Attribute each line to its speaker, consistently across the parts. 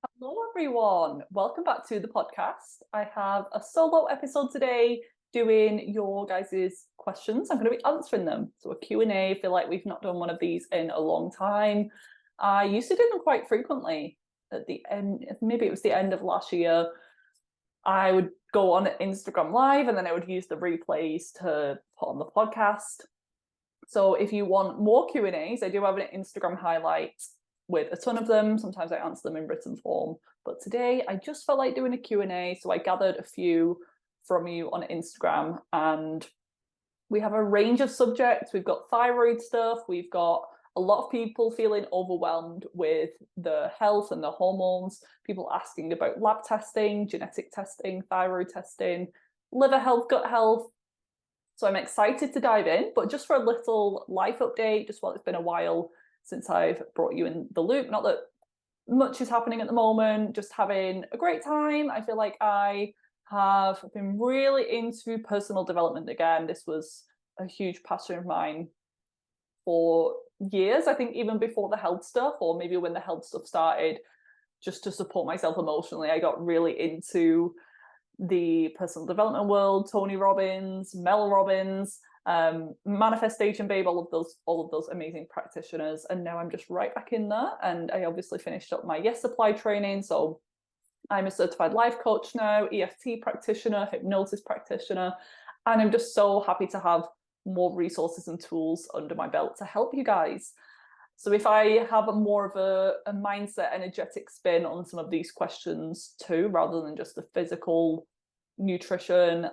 Speaker 1: Hello, everyone. Welcome back to the podcast. I have a solo episode today doing your guys' questions. I'm going to be answering them. So a Q&A. I feel like we've not done one of these in a long time. I used to do them quite frequently at the end. Maybe it was the end of last year. I would go on Instagram Live and then I would use the replays to put on the podcast. So if you want more Q&As, I do have an Instagram highlight with a ton of them. Sometimes I answer them in written form. But today I just felt like doing a Q&A. So I gathered a few from you on Instagram and we have a range of subjects. We've got thyroid stuff. We've got a lot of people feeling overwhelmed with the health and the hormones. People asking about lab testing, genetic testing, thyroid testing, liver health, gut health. So I'm excited to dive in, but just for a little life update, just while it's been a while since I've brought you in the loop. Not that much is happening at the moment, just having a great time. I feel like I have been really into personal development again. This was a huge passion of mine for years. I think even before the health stuff, or maybe when the health stuff started, just to support myself emotionally, I got really into the personal development world, Tony Robbins, Mel Robbins, Manifestation Babe, all of those amazing practitioners. And now I'm just right back in there. And I obviously finished up my Yes Supply training. So I'm a certified life coach now, EFT practitioner, hypnosis practitioner. And I'm just so happy to have more resources and tools under my belt to help you guys. So if I have more of a mindset, energetic spin on some of these questions too, rather than just the physical nutrition,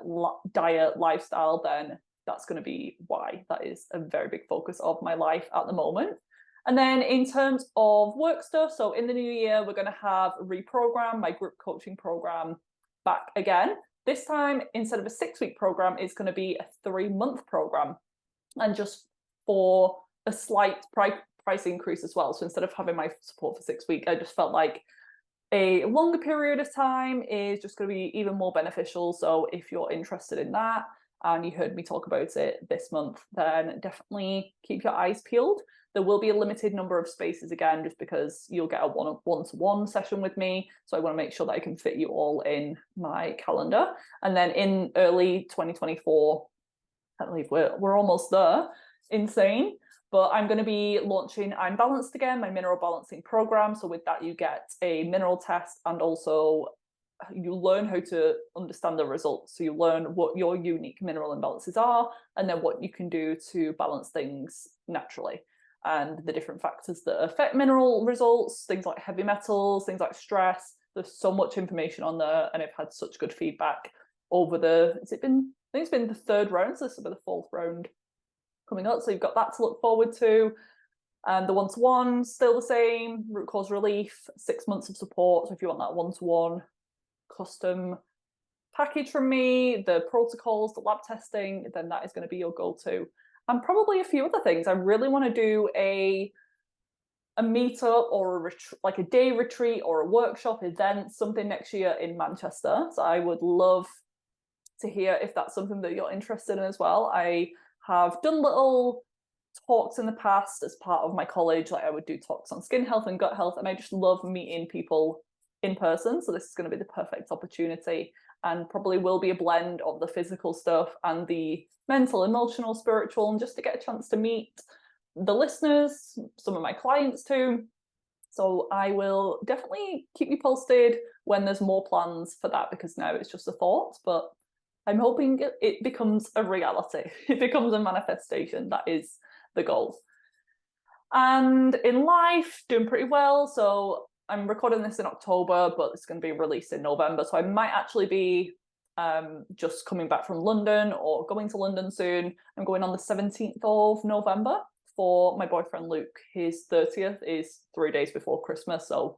Speaker 1: diet, lifestyle, then that's going to be why. That is a very big focus of my life at the moment. And then in terms of work stuff, so in the new year, we're going to have Reprogram, my group coaching program, back again. This time, instead of a 6-week program, it's going to be a 3-month program. And just for a slight price increase as well. So instead of having my support for 6 weeks, I just felt like a longer period of time is just going to be even more beneficial. So if you're interested in that and you heard me talk about it this month, then definitely keep your eyes peeled. There will be a limited number of spaces again, just because you'll get a one-to-one session with me. So I want to make sure that I can fit you all in my calendar. And then in early 2024, I believe we're almost there. Insane. But I'm going to be launching I'm Balanced again, my mineral balancing program. So with that, you get a mineral test and also you learn how to understand the results. So you learn what your unique mineral imbalances are and then what you can do to balance things naturally and the different factors that affect mineral results, things like heavy metals, things like stress. There's so much information on there and I've had such good feedback over I think it's been the 3rd round, so this will be the 4th round coming up. So you've got that to look forward to. And the one-to-one, still the same, root cause relief, 6 months of support. So if you want that one-to-one custom package from me, the protocols, the lab testing, then that is going to be your go-to. And probably a few other things. I really want to do a meetup or like a day retreat or a workshop event, something next year in Manchester. So I would love to hear if that's something that you're interested in as well. I have done little talks in the past as part of my college. Like I would do talks on skin health and gut health, and I just love meeting people in person. So this is going to be the perfect opportunity, and probably will be a blend of the physical stuff and the mental, emotional, spiritual, and just to get a chance to meet the listeners, some of my clients too. So I will definitely keep you posted when there's more plans for that, because now it's just a thought, but I'm hoping it becomes a reality. It becomes a manifestation. That is the goal. And in life, doing pretty well. So I'm recording this in October, but it's going to be released in November. So I might actually be just coming back from London or going to London soon. I'm going on the 17th of November for my boyfriend Luke. His 30th is 3 days before Christmas. So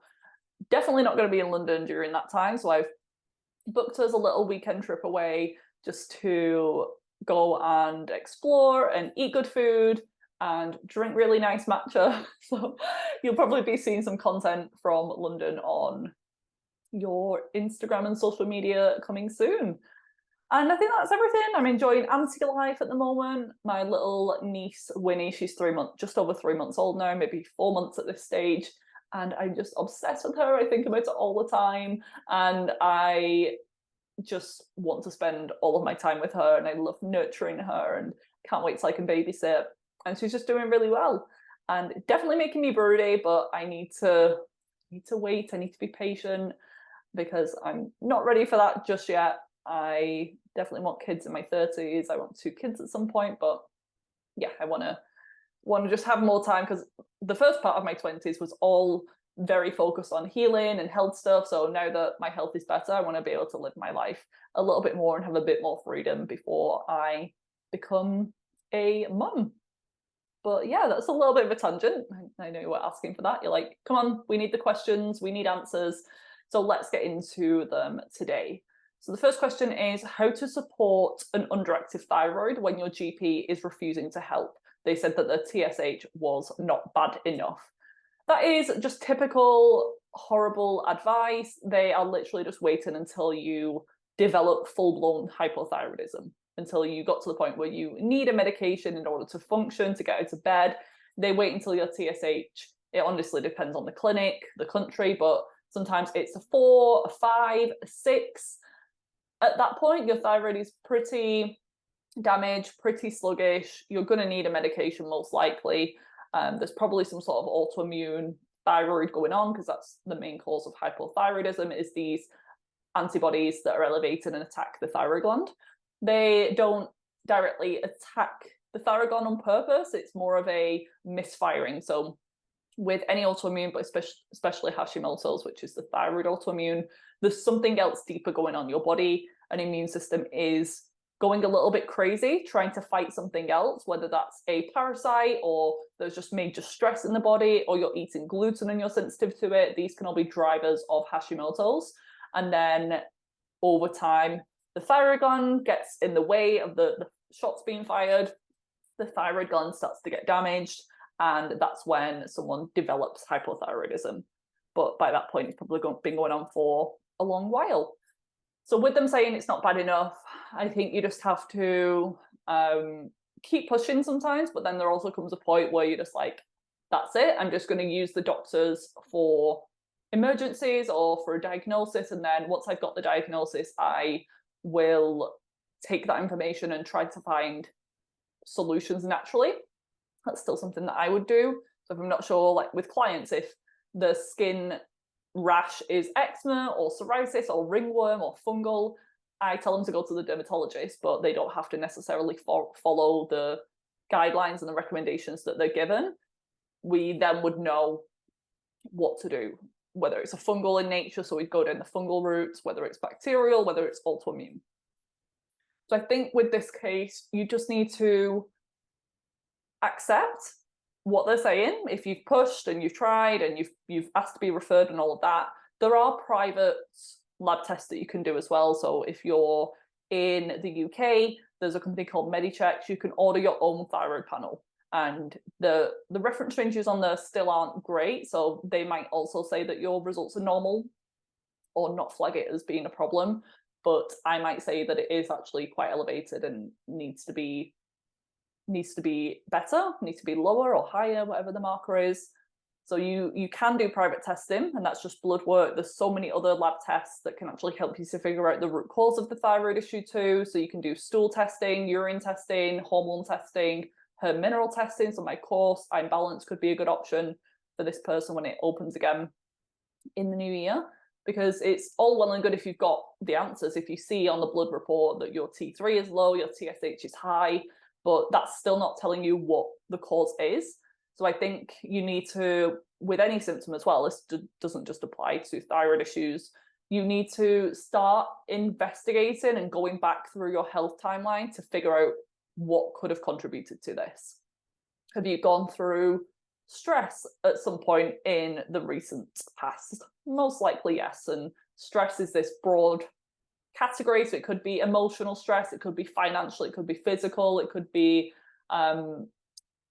Speaker 1: definitely not going to be in London during that time. So I've booked us a little weekend trip away just to go and explore and eat good food and drink really nice matcha. So you'll probably be seeing some content from London on your Instagram and social media coming soon. And I think that's everything. I'm enjoying anti-life at the moment. My little niece Winnie, she's just over 3 months old now, maybe 4 months at this stage. and I'm just obsessed with her. I think about it all the time, and I just want to spend all of my time with her, and I love nurturing her and can't wait till I can babysit. And she's just doing really well, and definitely making me broody, but I need to wait. I need to be patient because I'm not ready for that just yet. I definitely want kids in my 30s. I want 2 kids at some point, but yeah, I want to just have more time, because the first part of my 20s was all very focused on healing and health stuff. So now that my health is better, I want to be able to live my life a little bit more and have a bit more freedom before I become a mum. But yeah, that's a little bit of a tangent. I know you were asking for that. You're like, come on, we need the questions, we need answers. So let's get into them today. So the first question is how to support an underactive thyroid when your GP is refusing to help. They said that the TSH was not bad enough. That is just typical horrible advice. They are literally just waiting until you develop full-blown hypothyroidism, until you got to the point where you need a medication in order to function, to get out of bed. They wait until your TSH, it honestly depends on the clinic, the country, but sometimes it's a 4, a 5, a 6. At that point, your thyroid is pretty damaged, pretty sluggish. You're going to need a medication most likely. There's probably some sort of autoimmune thyroid going on, because that's the main cause of hypothyroidism, is these antibodies that are elevated and attack the thyroid gland. They don't directly attack the thyroid gland on purpose. It's more of a misfiring. So with any autoimmune, but especially Hashimoto's, which is the thyroid autoimmune, there's something else deeper going on. Your body and immune system is going a little bit crazy, trying to fight something else, whether that's a parasite or there's just major stress in the body, or you're eating gluten and you're sensitive to it. These can all be drivers of Hashimoto's. And then over time, the thyroid gland gets in the way of the shots being fired. The thyroid gland starts to get damaged, and that's when someone develops hypothyroidism. But by that point, it's probably been going on for a long while. So with them saying it's not bad enough, I think you just have to keep pushing sometimes, but then there also comes a point where you're just like, that's it, I'm just going to use the doctors for emergencies or for a diagnosis, and then once I've got the diagnosis, I will take that information and try to find solutions naturally. That's still something that I would do. So if I'm not sure, like with clients, if the skin rash is eczema or psoriasis or ringworm or fungal, I tell them to go to the dermatologist, but they don't have to necessarily follow the guidelines and the recommendations that they're given. We then would know what to do, whether it's a fungal in nature, so we'd go down the fungal route, whether it's bacterial, whether it's autoimmune. So I think with this case, you just need to accept what they're saying. If you've pushed and you've tried and you've asked to be referred and all of that, there are private lab tests that you can do as well. So if you're in the UK, there's a company called Medichecks. You can order your own thyroid panel, and the reference ranges on there still aren't great. So they might also say that your results are normal or not flag it as being a problem. But I might say that it is actually quite elevated and needs to be better, needs to be lower or higher, whatever the marker is. So you can do private testing, and that's just blood work. There's so many other lab tests that can actually help you to figure out the root cause of the thyroid issue too. So you can do stool testing, urine testing, hormone testing, her mineral testing. So my course, I'm Balanced, could be a good option for this person when it opens again in the new year, because it's all well and good if you've got the answers. If you see on the blood report that your T3 is low, your TSH is high, but that's still not telling you what the cause is. So I think you need to, with any symptom as well, this doesn't just apply to thyroid issues, you need to start investigating and going back through your health timeline to figure out what could have contributed to this. Have you gone through stress at some point in the recent past? Most likely yes. And stress is this broad category. So it could be emotional stress, it could be financial, it could be physical, it could be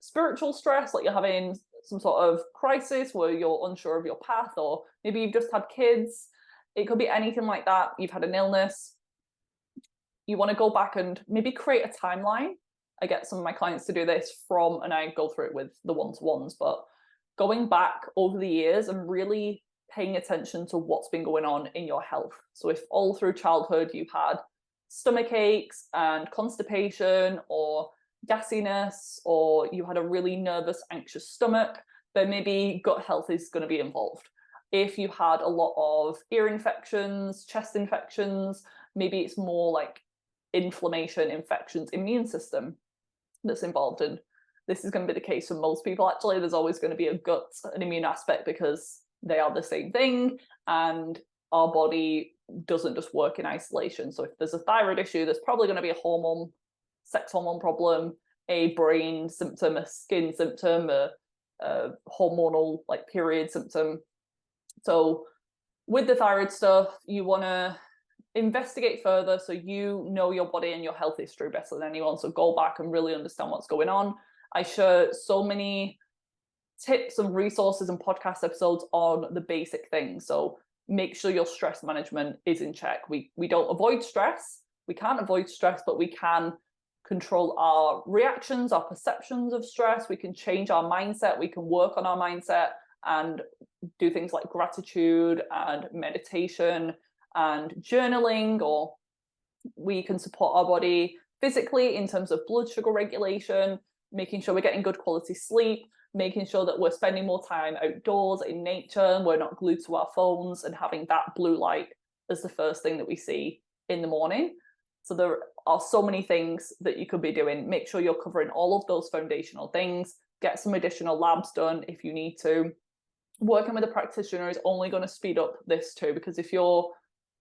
Speaker 1: spiritual stress, like you're having some sort of crisis where you're unsure of your path, or maybe you've just had kids. It could be anything like that. You've had an illness. You want to go back and maybe create a timeline. I get some of my clients to do this and I go through it with the one-to-ones, but going back over the years and really paying attention to what's been going on in your health. So if all through childhood you had stomach aches and constipation or gassiness, or you had a really nervous, anxious stomach, then maybe gut health is going to be involved. If you had a lot of ear infections, chest infections, maybe it's more like inflammation, infections, immune system that's involved. And this is going to be the case for most people. Actually, there's always going to be a gut and immune aspect because they are the same thing, and our body doesn't just work in isolation. So if there's a thyroid issue, there's probably going to be a hormone, sex hormone problem, a brain symptom, a skin symptom, a hormonal like period symptom. So with the thyroid stuff, you want to investigate further so you know your body and your health history better than anyone. So go back and really understand what's going on. I share so many tips and resources and podcast episodes on the basic things. So make sure your stress management is in check. We don't avoid stress. We can't avoid stress, but we can control our reactions, our perceptions of stress. We can change our mindset. We can work on our mindset and do things like gratitude and meditation and journaling, or we can support our body physically in terms of blood sugar regulation, making sure we're getting good quality sleep, making sure that we're spending more time outdoors in nature and we're not glued to our phones, and having that blue light as the first thing that we see in the morning. So there are so many things that you could be doing. Make sure you're covering all of those foundational things. Get some additional labs done if you need to. Working with a practitioner is only going to speed up this too, because if you're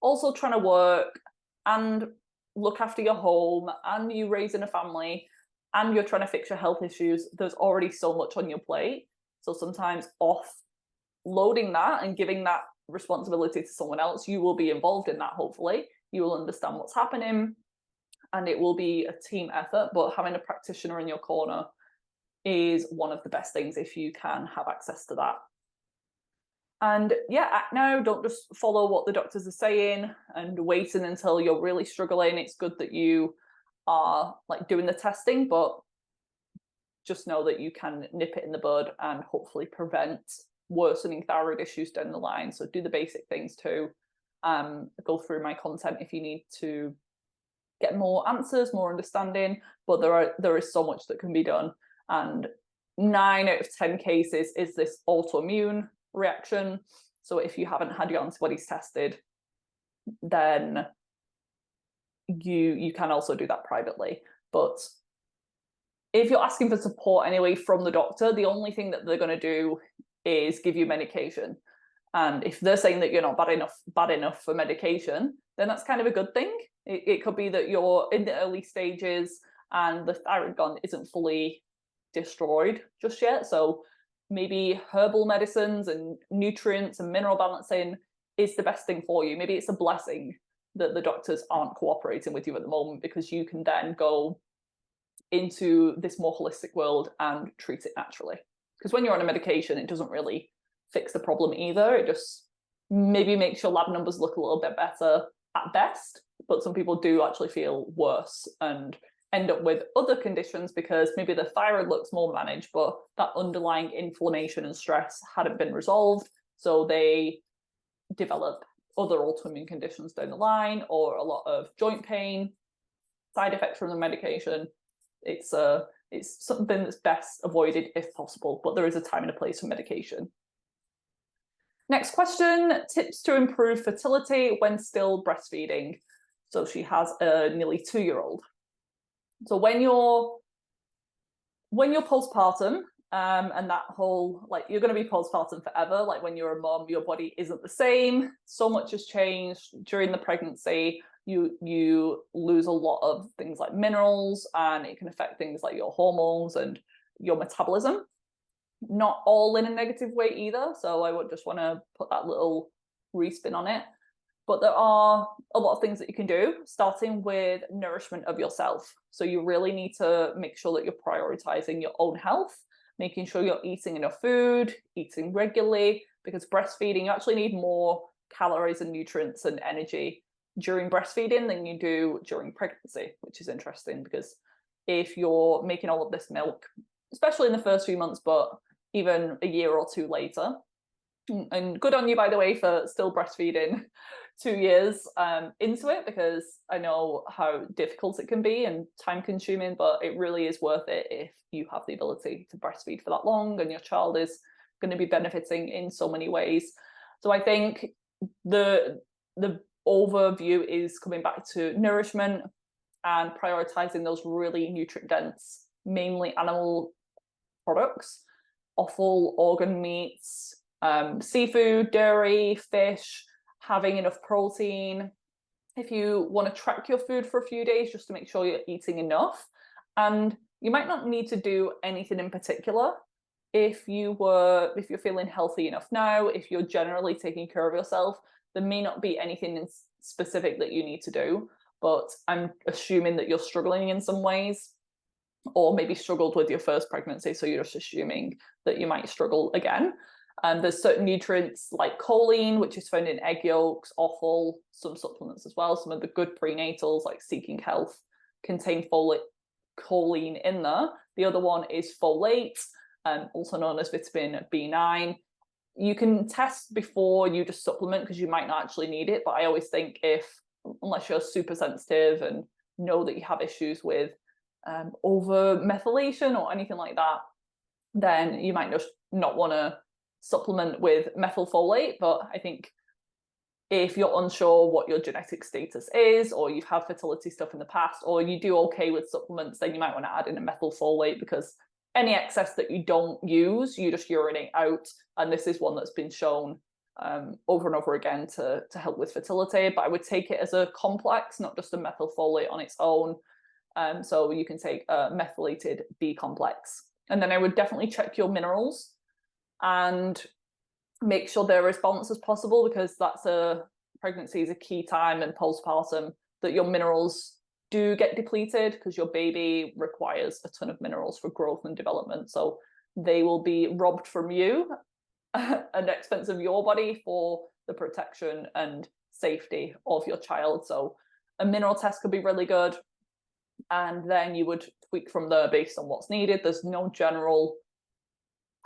Speaker 1: also trying to work and look after your home and you raising a family and you're trying to fix your health issues, there's already so much on your plate. So sometimes offloading that and giving that responsibility to someone else, you will be involved in that. Hopefully you will understand what's happening and it will be a team effort, but having a practitioner in your corner is one of the best things if you can have access to that. And yeah, act now. Don't just follow what the doctors are saying and waiting until you're really struggling. It's good that you are like doing the testing, but just know that you can nip it in the bud and hopefully prevent worsening thyroid issues down the line. So do the basic things too. Go through my content if you need to get more answers, more understanding, but there is so much that can be done. And 9 out of 10 cases is this autoimmune reaction. So if you haven't had your antibodies tested, then you can also do that privately. But if you're asking for support anyway from the doctor, the only thing that they're going to do is give you medication. And if they're saying that you're not bad enough for medication, then that's kind of a good thing. It could be that you're in the early stages and the thyroid gland isn't fully destroyed just yet. So maybe herbal medicines and nutrients and mineral balancing is the best thing for you. Maybe it's a blessing that the doctors aren't cooperating with you at the moment, because you can then go into this more holistic world and treat it naturally. Because when you're on a medication, it doesn't really fix the problem either. It just maybe makes your lab numbers look a little bit better at best, but some people do actually feel worse and end up with other conditions because maybe the thyroid looks more managed, but that underlying inflammation and stress hadn't been resolved. So they develop other autoimmune conditions down the line, or a lot of joint pain, side effects from the medication. It's something that's best avoided if possible, but there is a time and a place for medication. Next question, tips to improve fertility when still breastfeeding. So she has a nearly 2-year-old. So when you're postpartum, and that whole, like, you're going to be postpartum forever. Like when you're a mom, your body isn't the same. So much has changed during the pregnancy. You lose a lot of things like minerals, and it can affect things like your hormones and your metabolism. Not all in a negative way either. So I would just want to put that little respin on it. But there are a lot of things that you can do, starting with nourishment of yourself. So you really need to make sure that you're prioritizing your own health, making sure you're eating enough food, eating regularly, because breastfeeding, you actually need more calories and nutrients and energy during breastfeeding than you do during pregnancy, which is interesting because if you're making all of this milk, especially in the first few months, but even a year or two later. And good on you, by the way, for still breastfeeding 2 years into it, because I know how difficult it can be and time consuming, but it really is worth it if you have the ability to breastfeed for that long and your child is going to be benefiting in so many ways. So I think the overview is coming back to nourishment and prioritizing those really nutrient dense, mainly animal products, offal, organ meats, seafood, dairy, fish, having enough protein. If you want to track your food for a few days just to make sure you're eating enough, and you might not need to do anything in particular. If you're feeling healthy enough now, if you're generally taking care of yourself, there may not be anything specific that you need to do, but I'm assuming that you're struggling in some ways, or maybe struggled with your first pregnancy, so you're just assuming that you might struggle again. There's certain nutrients like choline, which is found in egg yolks, offal, some supplements as well. Some of the good prenatals like Seeking Health contain choline in there. The other one is folate, also known as vitamin B9. You can test before you just supplement because you might not actually need it, but I always think unless you're super sensitive and know that you have issues with over methylation or anything like that, then you might just not want to supplement with methylfolate. But I think if you're unsure what your genetic status is, or you've had fertility stuff in the past, or you do okay with supplements, then you might want to add in a methylfolate, because any excess that you don't use, you just urinate out. And this is one that's been shown over and over again to help with fertility. But I would take it as a complex, not just a methylfolate on its own. So you can take a methylated B complex. And then I would definitely check your minerals and make sure they're as balanced as possible, because pregnancy is a key time, and postpartum, that your minerals do get depleted, because your baby requires a ton of minerals for growth and development. So they will be robbed from you at the expense of your body for the protection and safety of your child. So a mineral test could be really good. And then you would tweak from there based on what's needed. There's no general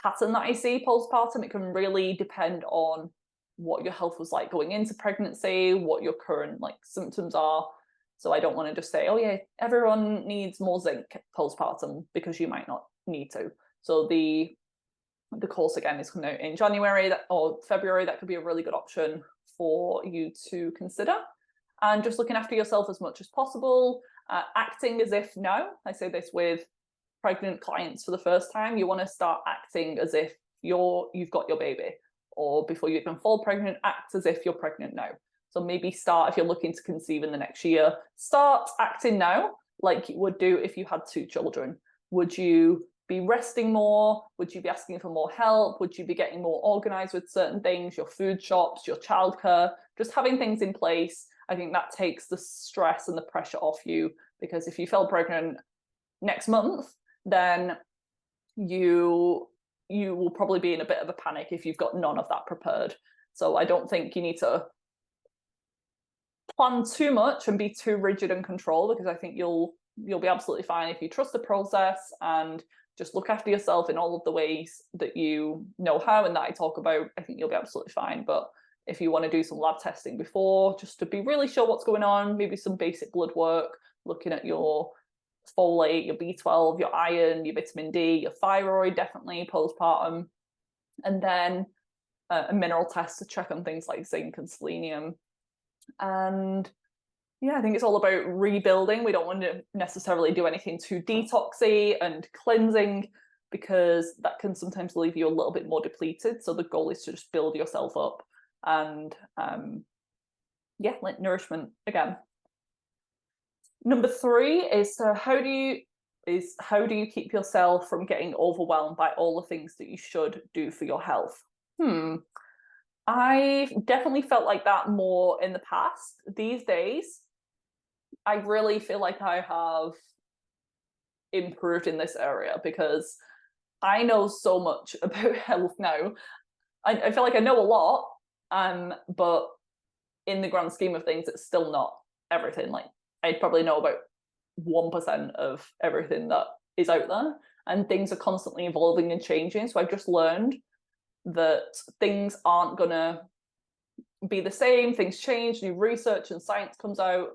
Speaker 1: pattern that I see postpartum. It can really depend on what your health was like going into pregnancy, what your current symptoms are. So I don't want to just say, oh yeah, everyone needs more zinc postpartum, because you might not need to. So the course again is coming out in January or February. That could be a really good option for you to consider. And just looking after yourself as much as possible, acting as if now, I say this with pregnant clients for the first time, you want to start acting as if you've got your baby, or before you even fall pregnant, act as if you're pregnant now. So maybe start, if you're looking to conceive in the next year, start acting now like you would do if you had 2 children. Would you be resting more? Would you be asking for more help? Would you be getting more organized with certain things, your food shops, your childcare, just having things in place? I think that takes the stress and the pressure off you, because if you fell pregnant next month, then you will probably be in a bit of a panic if you've got none of that prepared. So I don't think you need to plan too much and be too rigid and controlled, because I think you'll be absolutely fine if you trust the process and just look after yourself in all of the ways that you know how and that I talk about. I think you'll be absolutely fine. But if you want to do some lab testing before, just to be really sure what's going on, maybe some basic blood work, looking at your folate, your B12, your iron, your vitamin D, your thyroid, definitely postpartum, and then a mineral test to check on things like zinc and selenium. And yeah, I think it's all about rebuilding. We don't want to necessarily do anything too detoxy and cleansing, because that can sometimes leave you a little bit more depleted. So the goal is to just build yourself up and nourishment again. Number 3 is how do you keep yourself from getting overwhelmed by all the things that you should do for your health? I've definitely felt like that more in the past. These days, I really feel like I have improved in this area, because I know so much about health now. I feel like I know a lot, but in the grand scheme of things, it's still not everything. Like, I'd probably know about 1% of everything that is out there. and things are constantly evolving and changing. So I've just learned that things aren't gonna be the same. Things change, new research and science comes out.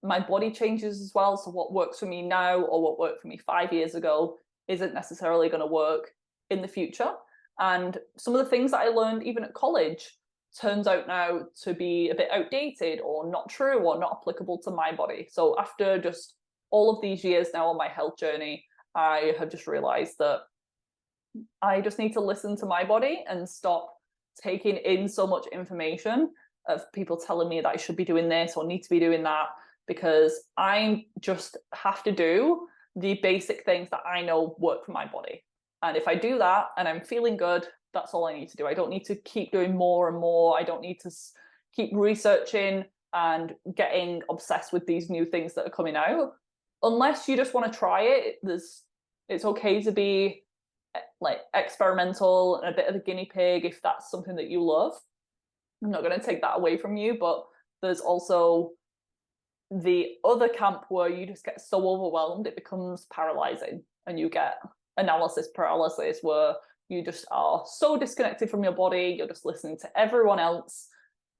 Speaker 1: My body changes as well. So what works for me now or what worked for me 5 years ago isn't necessarily going to work in the future. And some of the things that I learned even at college turns out now to be a bit outdated or not true or not applicable to my body. So after just all of these years now on my health journey, I have just realized that I just need to listen to my body and stop taking in so much information of people telling me that I should be doing this or need to be doing that, because I just have to do the basic things that I know work for my body. And if I do that and I'm feeling good, that's all I need to do. I don't need to keep doing more and more. I don't need to keep researching and getting obsessed with these new things that are coming out. Unless you just want to try it, it's okay to be like experimental and a bit of a guinea pig if that's something that you love. I'm not going to take that away from you, but there's also the other camp where you just get so overwhelmed it becomes paralyzing, and you get analysis paralysis where you just are so disconnected from your body. You're just listening to everyone else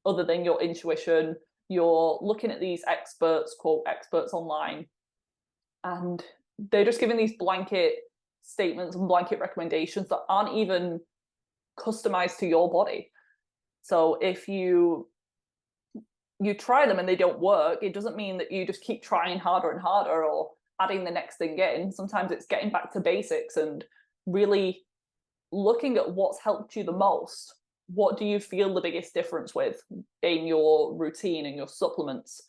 Speaker 1: other than your intuition. You're looking at these experts, quote experts online, and they're just giving these blanket statements and blanket recommendations that aren't even customized to your body. So if you try them and they don't work, it doesn't mean that you just keep trying harder and harder or adding the next thing in. Sometimes it's getting back to basics and really looking at what's helped you the most. What do you feel the biggest difference with in your routine and your supplements,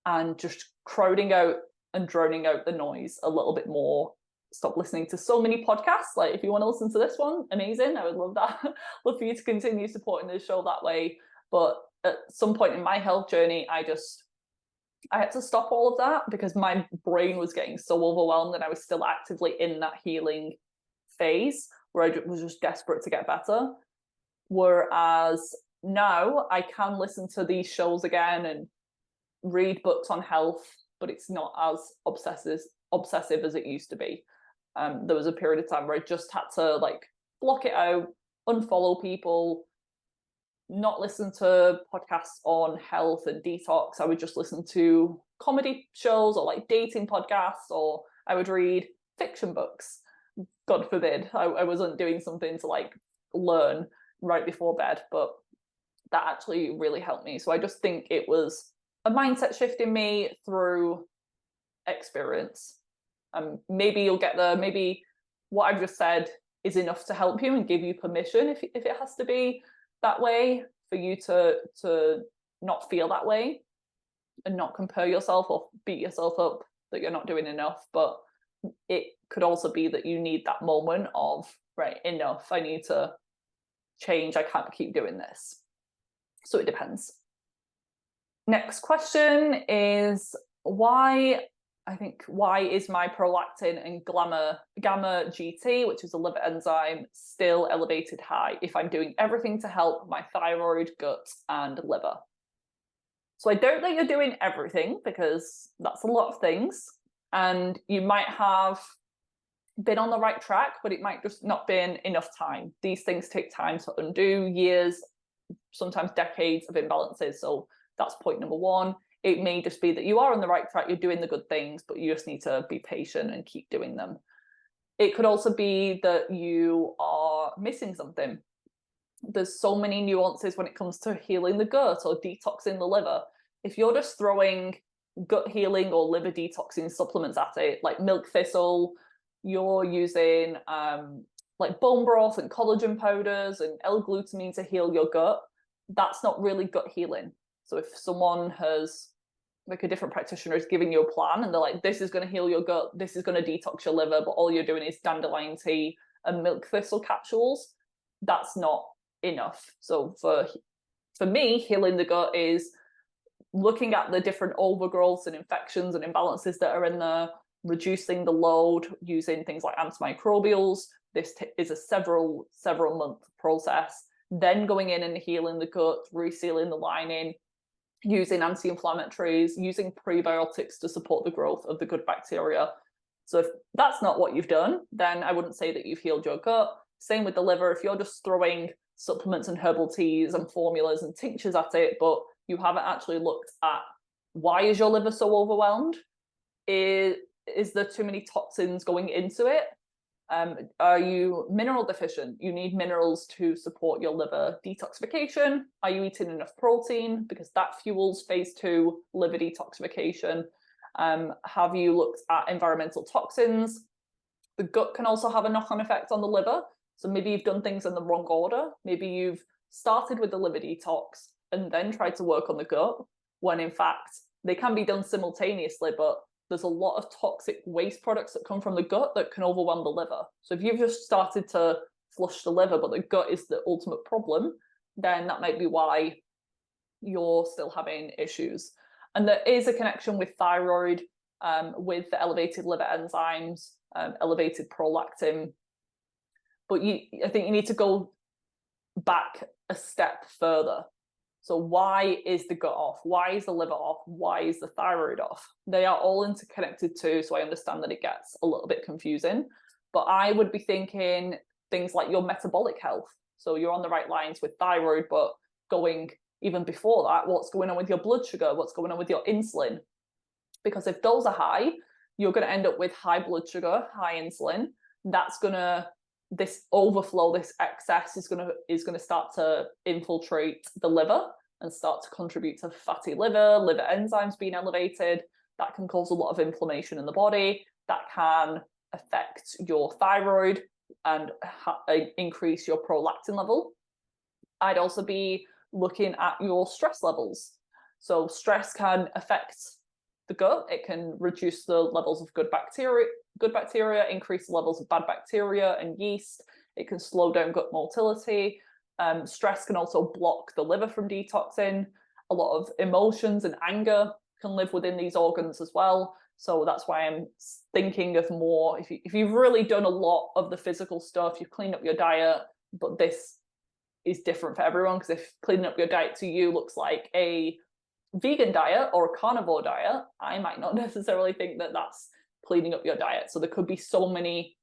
Speaker 1: and just crowding out and droning out the noise a little bit more. Stop listening to so many podcasts. Like if you want to listen to this one, amazing. I would love that. Love for you to continue supporting the show that way. But at some point in my health journey, I had to stop all of that because my brain was getting so overwhelmed, and I was still actively in that healing phase where I was just desperate to get better. Whereas now I can listen to these shows again and read books on health, but it's not as obsessive as it used to be. There was a period of time where I just had to like block it out, unfollow people, not listen to podcasts on health and detox. I would just listen to comedy shows or like dating podcasts, or I would read fiction books. God forbid I wasn't doing something to like learn right before bed, but that actually really helped me. So I just think it was a mindset shift in me through experience. Maybe you'll get there. Maybe what I've just said is enough to help you and give you permission, if it has to be that way, for you to not feel that way and not compare yourself or beat yourself up that you're not doing enough. But it could also be that you need that moment of, right, enough, I need to change, I can't keep doing this. So it depends. Next question is why is my prolactin and gamma GT, which is a liver enzyme, still elevated high if I'm doing everything to help my thyroid, gut, and liver? So I don't think you're doing everything, because that's a lot of things, and you might have been on the right track, but it might just not been enough time. These things take time to undo, years, sometimes decades of imbalances. So that's point number one. It may just be that you are on the right track, you're doing the good things, but you just need to be patient and keep doing them. It could also be that you are missing something. There's so many nuances when it comes to healing the gut or detoxing the liver. If you're just throwing gut healing or liver detoxing supplements at it, like milk thistle, you're using like bone broth and collagen powders and L-glutamine to heal your gut, that's not really gut healing. So if someone has, like a different practitioner is giving you a plan and they're like, this is going to heal your gut, this is going to detox your liver, but all you're doing is dandelion tea and milk thistle capsules, that's not enough. So for me, healing the gut is looking at the different overgrowths and infections and imbalances that are in there, reducing the load using things like antimicrobials. This is a several month process. Then going in and healing the gut, resealing the lining, using anti-inflammatories, using prebiotics to support the growth of the good bacteria. So if that's not what you've done, then I wouldn't say that you've healed your gut. Same with the liver. If you're just throwing supplements and herbal teas and formulas and tinctures at it, but you haven't actually looked at why is your liver so overwhelmed? Is there too many toxins going into it? Are you mineral deficient? You need minerals to support your liver detoxification. Are you eating enough protein? Because that fuels phase 2 liver detoxification. Have you looked at environmental toxins? The gut can also have a knock-on effect on the liver. So maybe you've done things in the wrong order. Maybe you've started with the liver detox and then tried to work on the gut, when in fact they can be done simultaneously, but there's a lot of toxic waste products that come from the gut that can overwhelm the liver. So if you've just started to flush the liver, but the gut is the ultimate problem, then that might be why you're still having issues. And there is a connection with thyroid, with the elevated liver enzymes, elevated prolactin. But I think you need to go back a step further. So why is the gut off? Why is the liver off? Why is the thyroid off? They are all interconnected too, so I understand that it gets a little bit confusing. But I would be thinking things like your metabolic health. So you're on the right lines with thyroid, but going even before that, what's going on with your blood sugar? What's going on with your insulin? Because if those are high, you're going to end up with high blood sugar, high insulin. That's going to, this overflow, this excess is going to start to infiltrate the liver and start to contribute to fatty liver enzymes being elevated. That can cause a lot of inflammation in the body. That can affect your thyroid and increase your prolactin level. I'd also be looking at your stress levels. So stress can affect the gut. It can reduce the levels of good bacteria, increase the levels of bad bacteria and yeast. It can slow down gut motility. Stress can also block the liver from detoxing. A lot of emotions and anger can live within these organs as well. So that's why I'm thinking of more, if you've really done a lot of the physical stuff, you've cleaned up your diet, but this is different for everyone, because if cleaning up your diet to you looks like a vegan diet or a carnivore diet, I might not necessarily think that that's cleaning up your diet. So there could be so many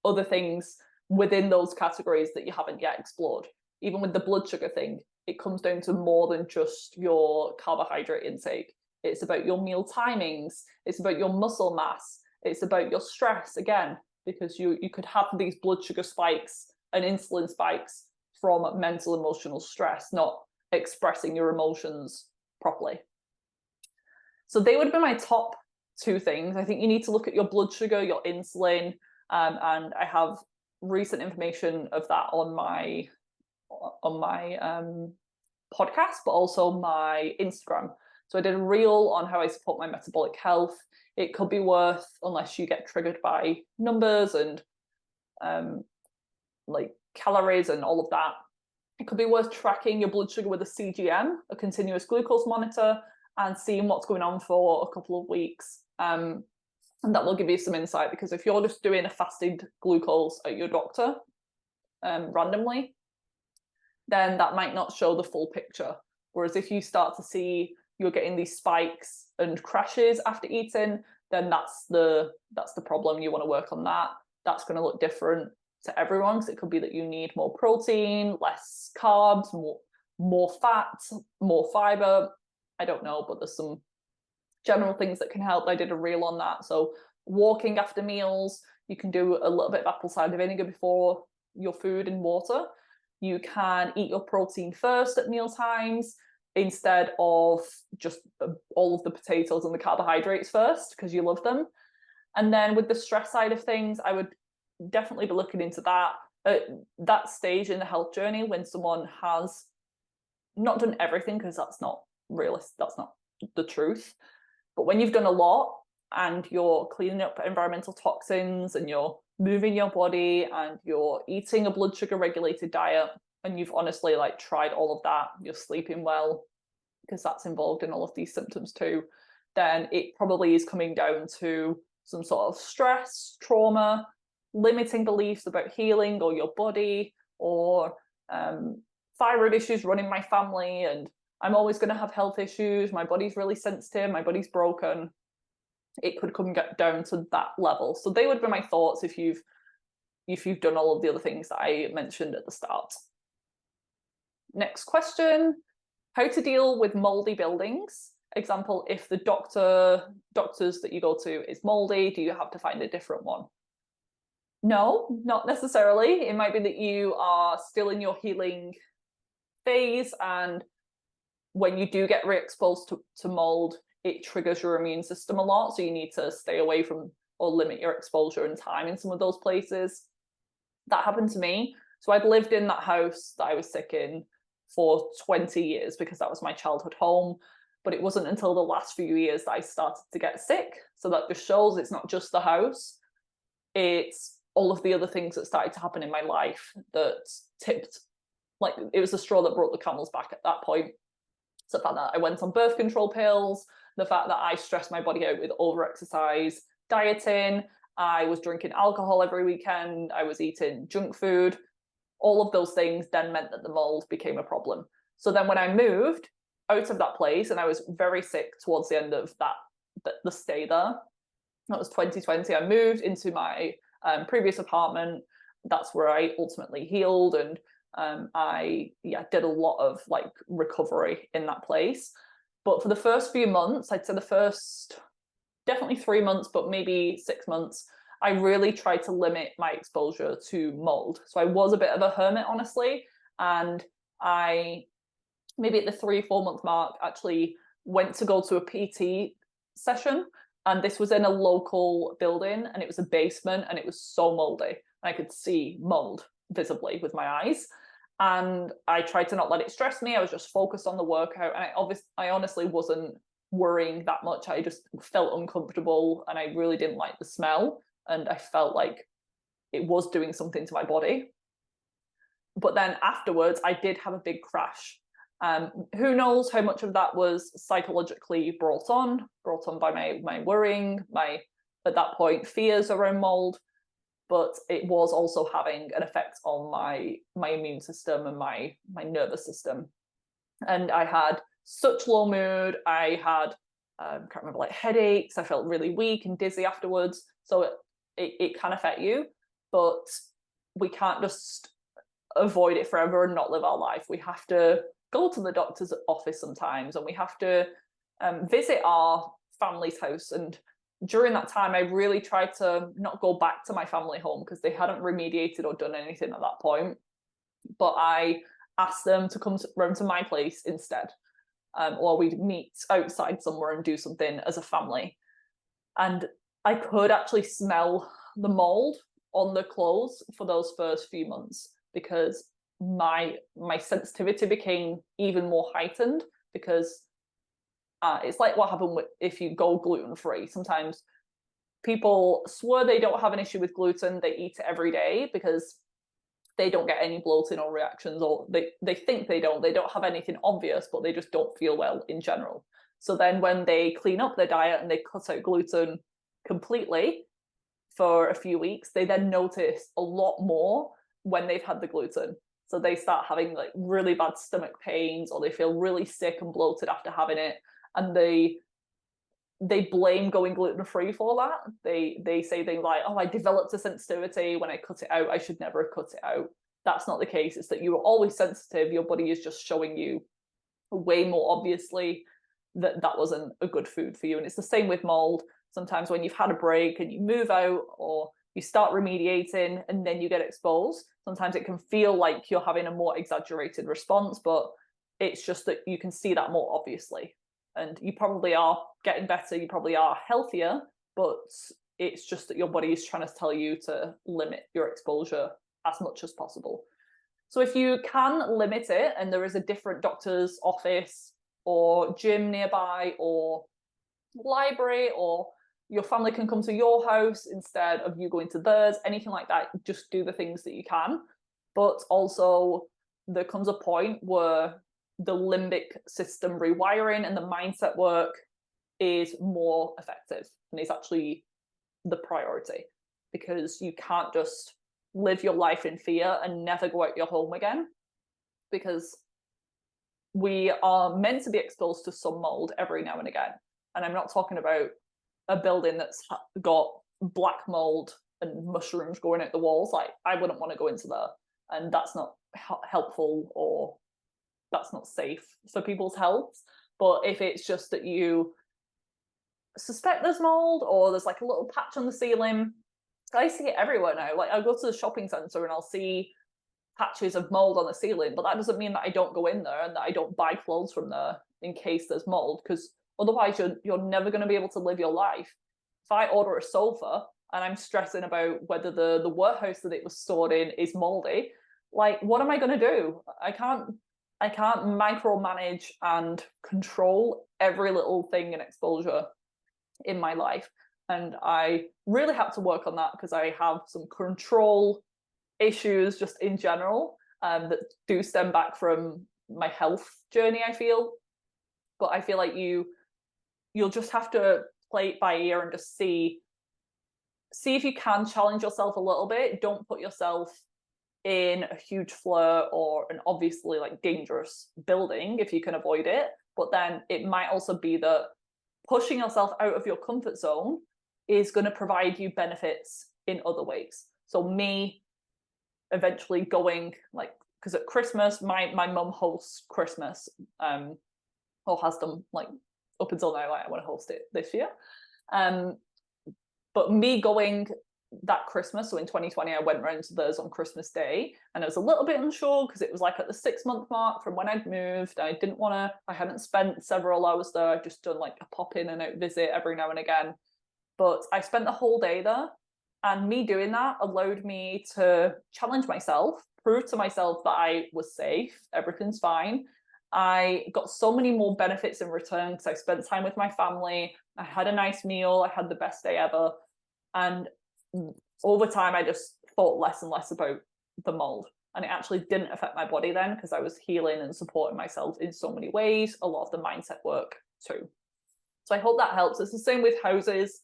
Speaker 1: other things within those categories that you haven't yet explored. Even with the blood sugar thing, it comes down to more than just your carbohydrate intake. It's about your meal timings. It's about your muscle mass. It's about your stress, again, because you could have these blood sugar spikes and insulin spikes from mental emotional stress, not expressing your emotions properly. So they would be my top 2 things. I think you need to look at your blood sugar, your insulin, and I have recent information of that on my podcast, but also my Instagram. So I did a reel on how I support my metabolic health. It could be worth, unless you get triggered by numbers and like calories and all of that, it could be worth tracking your blood sugar with a CGM, a continuous glucose monitor, and seeing what's going on for a couple of weeks. And that will give you some insight, because if you're just doing a fasted glucose at your doctor randomly, then that might not show the full picture. Whereas if you start to see you're getting these spikes and crashes after eating, then that's the problem. You want to work on that. That's going to look different to everyone, because it could be that you need more protein, less carbs, more fat, more fiber. I don't know, but there's some general things that can help. I did a reel on that. So walking after meals, you can do a little bit of apple cider vinegar before your food and water. You can eat your protein first at meal times instead of just all of the potatoes and the carbohydrates first, because you love them. And then with the stress side of things, I would definitely be looking into that at that stage in the health journey, when someone has not done everything, because that's not realistic, that's not the truth. But when you've done a lot and you're cleaning up environmental toxins and you're moving your body and you're eating a blood sugar regulated diet, and you've honestly like tried all of that, you're sleeping well, because that's involved in all of these symptoms too, then it probably is coming down to some sort of stress, trauma, limiting beliefs about healing or your body, or thyroid issues running my family, and I'm always going to have health issues, my body's really sensitive, my body's broken. it could come get down to that level. So they would be my thoughts if you've done all of the other things that I mentioned at the start. Next question, how to deal with mouldy buildings. Example, if the doctors that you go to is mouldy, do you have to find a different one? No, not necessarily. It might be that you are still in your healing phase, and when you do get re-exposed to mold, it triggers your immune system a lot. So you need to stay away from or limit your exposure and time in some of those places. That happened to me. So I'd lived in that house that I was sick in for 20 years because that was my childhood home. But it wasn't until the last few years that I started to get sick. So that just shows it's not just the house, it's all of the other things that started to happen in my life that tipped, like it was the straw that broke the camel's back at that point. So the fact that I went on birth control pills, the fact that I stressed my body out with over-exercise, dieting, I was drinking alcohol every weekend, I was eating junk food, all of those things then meant that the mold became a problem. So then when I moved out of that place, and I was very sick towards the end of the stay there, that was 2020, I moved into my previous apartment. That's where I ultimately healed, and I did a lot of like recovery in that place. But for the first few months, I'd say the first definitely 3 months, but maybe 6 months, I really tried to limit my exposure to mold. So I was a bit of a hermit, honestly, and I maybe at the 3-4 month mark actually went to go to a PT session, and this was in a local building, and it was a basement, and it was so moldy, and I could see mold visibly with my eyes. And I tried to not let it stress me. I was just focused on the workout, and I honestly wasn't worrying that much. I just felt uncomfortable, and I really didn't like the smell, and I felt like it was doing something to my body. But then afterwards, I did have a big crash. Who knows how much of that was psychologically brought on by my worrying, my, at that point, fears around mold, but it was also having an effect on my immune system and my nervous system. And I had such low mood. I had, can't remember, like headaches. I felt really weak and dizzy afterwards. So it can affect you, but we can't just avoid it forever and not live our life. We have to go to the doctor's office sometimes, and we have to visit our family's house. And during that time, I really tried to not go back to my family home because they hadn't remediated or done anything at that point. But I asked them to come round to my place instead, or we'd meet outside somewhere and do something as a family. And I could actually smell the mold on the clothes for those first few months, because my sensitivity became even more heightened, because it's like what happened if you go gluten-free. Sometimes people swear they don't have an issue with gluten, they eat it every day because they don't get any bloating or reactions, or they think they don't have anything obvious, but they just don't feel well in general. So then when they clean up their diet and they cut out gluten completely for a few weeks, they then notice a lot more when they've had the gluten. So they start having like really bad stomach pains, or they feel really sick and bloated after having it, and they blame going gluten-free for that. They say things like, oh, I developed a sensitivity when I cut it out, I should never have cut it out. That's not the case. It's that you were always sensitive. Your body is just showing you way more obviously that that wasn't a good food for you. And it's the same with mold. Sometimes when you've had a break and you move out, or you start remediating and then you get exposed, sometimes it can feel like you're having a more exaggerated response, but it's just that you can see that more obviously. And you probably are getting better, you probably are healthier, but it's just that your body is trying to tell you to limit your exposure as much as possible. So if you can limit it, and there is a different doctor's office or gym nearby or library, or your family can come to your house instead of you going to theirs, anything like that, just do the things that you can. But also there comes a point where the limbic system rewiring and the mindset work is more effective and is actually the priority, because you can't just live your life in fear and never go out your home again, because we are meant to be exposed to some mold every now and again. And I'm not talking about a building that's got black mold and mushrooms growing out the walls, like I wouldn't want to go into there, and that's not helpful, or that's not safe for people's health. But if it's just that you suspect there's mold, or there's like a little patch on the ceiling, I see it everywhere now. Like, I'll go to the shopping centre and I'll see patches of mold on the ceiling, but that doesn't mean that I don't go in there and that I don't buy clothes from there in case there's mold, because otherwise you're never going to be able to live your life. If I order a sofa and I'm stressing about whether the warehouse that it was stored in is moldy, like, what am I going to do? I can't micromanage and control every little thing in exposure in my life. And I really had to work on that, because I have some control issues just in general, that do stem back from my health journey, I feel. But I feel like you'll just have to play it by ear and just see if you can challenge yourself a little bit. Don't put yourself in a huge flare or an obviously like dangerous building if you can avoid it. But then it might also be that pushing yourself out of your comfort zone is going to provide you benefits in other ways. So me eventually going, like, because at Christmas, my mum hosts Christmas, or has done, like, up until now. Like, I want to host it this year. But me going that Christmas, so in 2020, I went round to theirs on Christmas Day, and I was a little bit unsure because it was like at the 6-month mark from when I'd moved. I hadn't spent several hours there. I'd just done like a pop in and out visit every now and again. But I spent the whole day there, and me doing that allowed me to challenge myself, prove to myself that I was safe, everything's fine. I got so many more benefits in return because I spent time with my family. I had a nice meal. I had the best day ever. And over time, I just thought less and less about the mold. And it actually didn't affect my body then, because I was healing and supporting myself in so many ways, a lot of the mindset work too. So I hope that helps. It's the same with houses.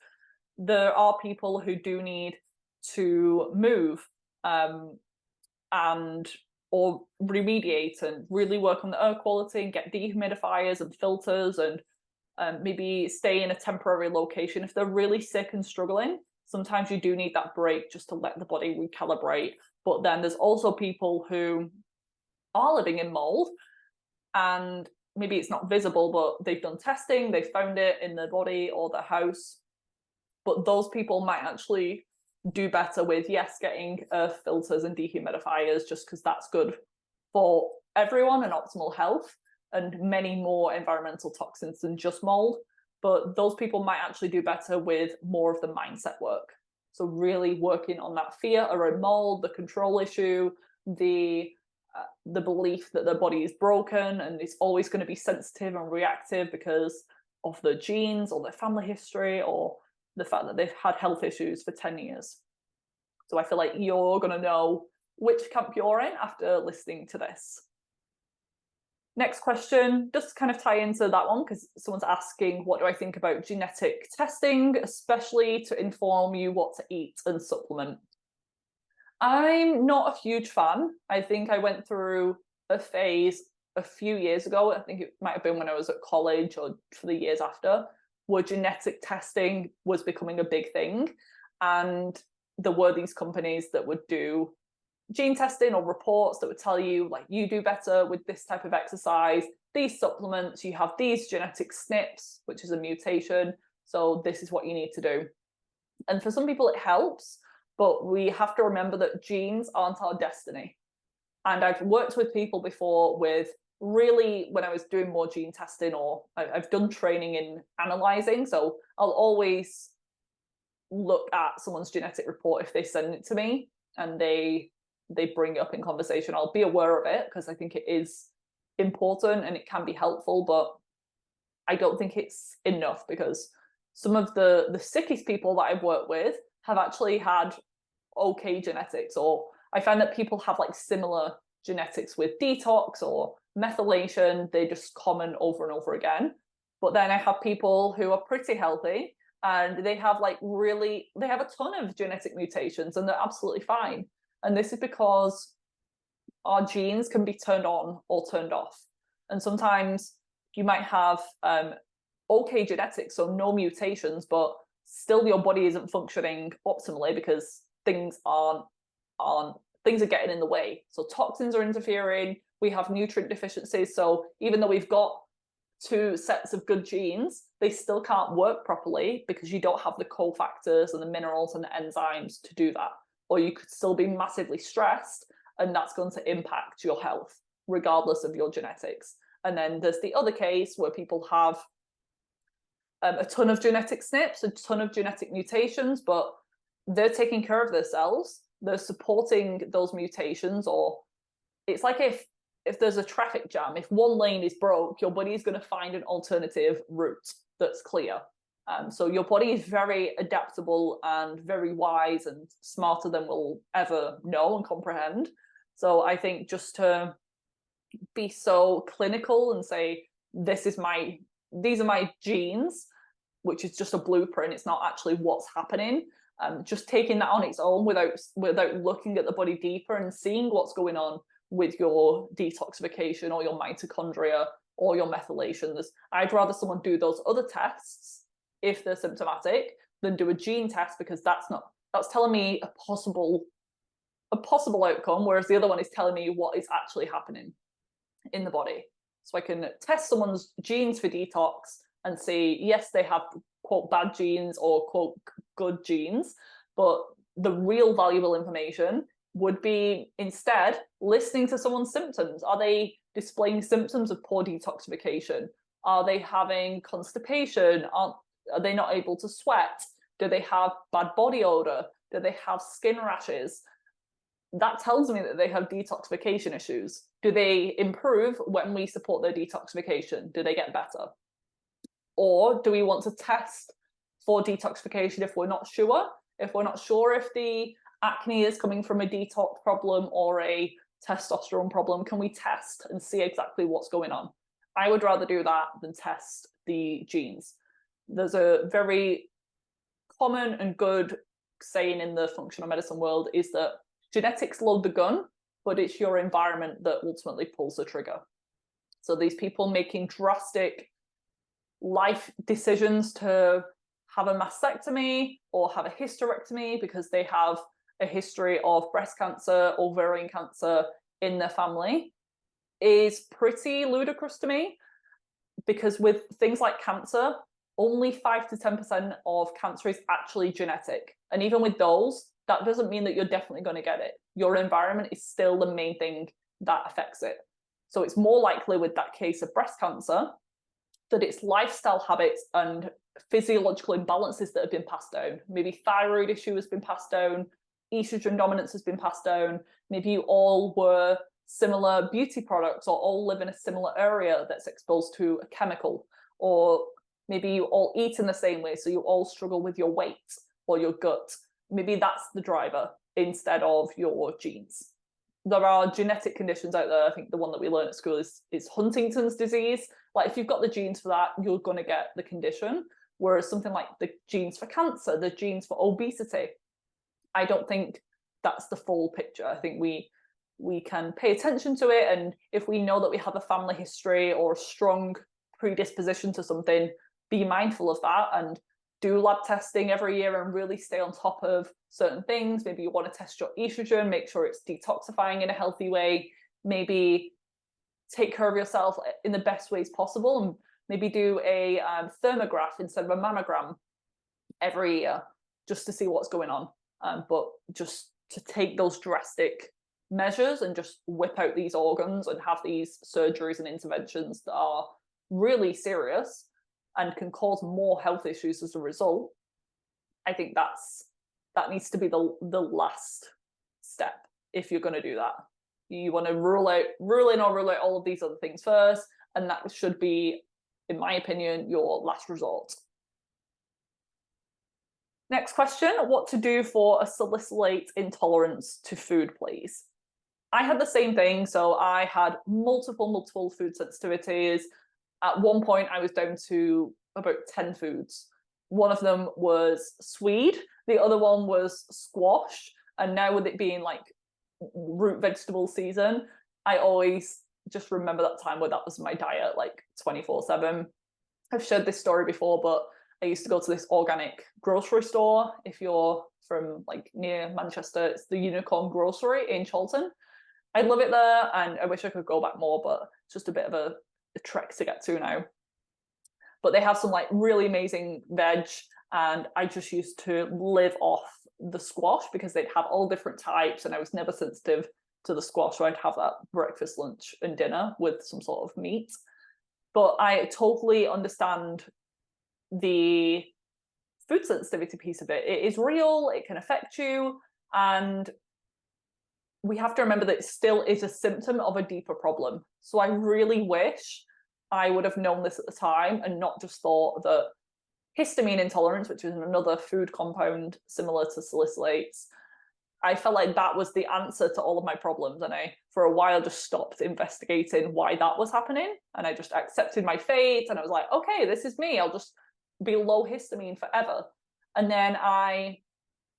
Speaker 1: There are people who do need to move and or remediate and really work on the air quality and get dehumidifiers and filters, and maybe stay in a temporary location if they're really sick and struggling. Sometimes you do need that break just to let the body recalibrate. But then there's also people who are living in mold, and maybe it's not visible, but they've done testing, they found it in their body or their house. But those people might actually do better with, yes, getting filters and dehumidifiers, just because that's good for everyone and optimal health, and many more environmental toxins than just mold. But those people might actually do better with more of the mindset work. So really working on that fear around mold, the control issue, the belief that their body is broken and it's always going to be sensitive and reactive because of their genes or their family history, or the fact that they've had health issues for 10 years. So I feel like you're going to know which camp you're in after listening to this. Next question, just to kind of tie into that one, because someone's asking, what do I think about genetic testing, especially to inform you what to eat and supplement? I'm not a huge fan. I think I went through a phase a few years ago, I think it might have been when I was at college or for the years after, where genetic testing was becoming a big thing. And there were these companies that would do gene testing or reports that would tell you, like, you do better with this type of exercise, these supplements, you have these genetic SNPs, which is a mutation, so this is what you need to do. And for some people it helps, but we have to remember that genes aren't our destiny. And I've worked with people before with, really, when I was doing more gene testing, or I've done training in analyzing, so I'll always look at someone's genetic report if they send it to me and they bring it up in conversation. I'll be aware of it because I think it is important and it can be helpful, but I don't think it's enough, because some of the sickest people that I've worked with have actually had okay genetics, or I find that people have like similar genetics with detox or methylation. They're just common over and over again. But then I have people who are pretty healthy and they have a ton of genetic mutations and they're absolutely fine. And this is because our genes can be turned on or turned off. And sometimes you might have okay genetics, so no mutations, but still your body isn't functioning optimally because things are getting in the way. So toxins are interfering, we have nutrient deficiencies. So even though we've got 2 sets of good genes, they still can't work properly because you don't have the cofactors and the minerals and the enzymes to do that. Or you could still be massively stressed, and that's going to impact your health regardless of your genetics. And then there's the other case where people have a ton of genetic SNPs, a ton of genetic mutations, but they're taking care of themselves, they're supporting those mutations. Or it's like if there's a traffic jam, if one lane is broke, your body is going to find an alternative route that's clear. So your body is very adaptable and very wise and smarter than we'll ever know and comprehend. So I think just to be so clinical and say, these are my genes, which is just a blueprint, it's not actually what's happening. Just taking that on its own without looking at the body deeper and seeing what's going on with your detoxification or your mitochondria or your methylation. I'd rather someone do those other tests if they're symptomatic than do a gene test, because that's telling me a possible outcome, whereas the other one is telling me what is actually happening in the body. So I can test someone's genes for detox and say, yes, they have quote bad genes or quote good genes, but the real valuable information would be instead listening to someone's symptoms. Are they displaying symptoms of poor detoxification? Are they having constipation? Are they not able to sweat? Do they have bad body odor? Do they have skin rashes? That tells me that they have detoxification issues. Do they improve when we support their detoxification? Do they get better? Or do we want to test for detoxification if we're not sure? If we're not sure if the acne is coming from a detox problem or a testosterone problem, can we test and see exactly what's going on? I would rather do that than test the genes. There's a very common and good saying in the functional medicine world is that genetics load the gun, but it's your environment that ultimately pulls the trigger. So these people making drastic life decisions to have a mastectomy or have a hysterectomy because they have a history of breast cancer, ovarian cancer in their family is pretty ludicrous to me, because with things like cancer, only 5 to 10% of cancer is actually genetic. And even with those, that doesn't mean that you're definitely going to get it. Your environment is still the main thing that affects it. So it's more likely with that case of breast cancer that it's lifestyle habits and physiological imbalances that have been passed down. Maybe thyroid issue has been passed down, estrogen dominance has been passed down. Maybe you all were similar beauty products or all live in a similar area that's exposed to a chemical, or maybe you all eat in the same way, so you all struggle with your weight or your gut. Maybe that's the driver instead of your genes. There are genetic conditions out there. I think the one that we learn at school is Huntington's disease. Like if you've got the genes for that, you're going to get the condition. Whereas something like the genes for cancer, the genes for obesity, I don't think that's the full picture. I think we can pay attention to it, and if we know that we have a family history or a strong predisposition to something, be mindful of that and do lab testing every year and really stay on top of certain things. Maybe you want to test your estrogen, make sure it's detoxifying in a healthy way, maybe take care of yourself in the best ways possible, and maybe do a thermograph instead of a mammogram every year just to see what's going on. But just to take those drastic measures and just whip out these organs and have these surgeries and interventions that are really serious and can cause more health issues as a result, I think that needs to be the last step if you're going to do that. You want to rule in or rule out all of these other things first, and that should be, in my opinion, your last resort. Next question, what to do for a salicylate intolerance to food, please? I had the same thing. So I had multiple food sensitivities. At one point, I was down to about 10 foods. One of them was swede. The other one was squash. And now with it being like root vegetable season, I always just remember that time where that was my diet, like 24/7. I've shared this story before, but I used to go to this organic grocery store. If you're from like near Manchester, it's the Unicorn Grocery in Chorlton. I love it there, and I wish I could go back more, but it's just a bit of a trek to get to now. But they have some like really amazing veg, and I just used to live off the squash because they'd have all different types, and I was never sensitive to the squash, so I'd have that breakfast, lunch, and dinner with some sort of meat. But I totally understand the food sensitivity piece of it. It is real, it can affect you, and we have to remember that it still is a symptom of a deeper problem. So I really wish I would have known this at the time and not just thought that histamine intolerance, which is another food compound similar to salicylates, I felt like that was the answer to all of my problems. And I, for a while, just stopped investigating why that was happening. And I just accepted my fate. And I was like, okay, this is me. I'll just be low histamine forever. And then I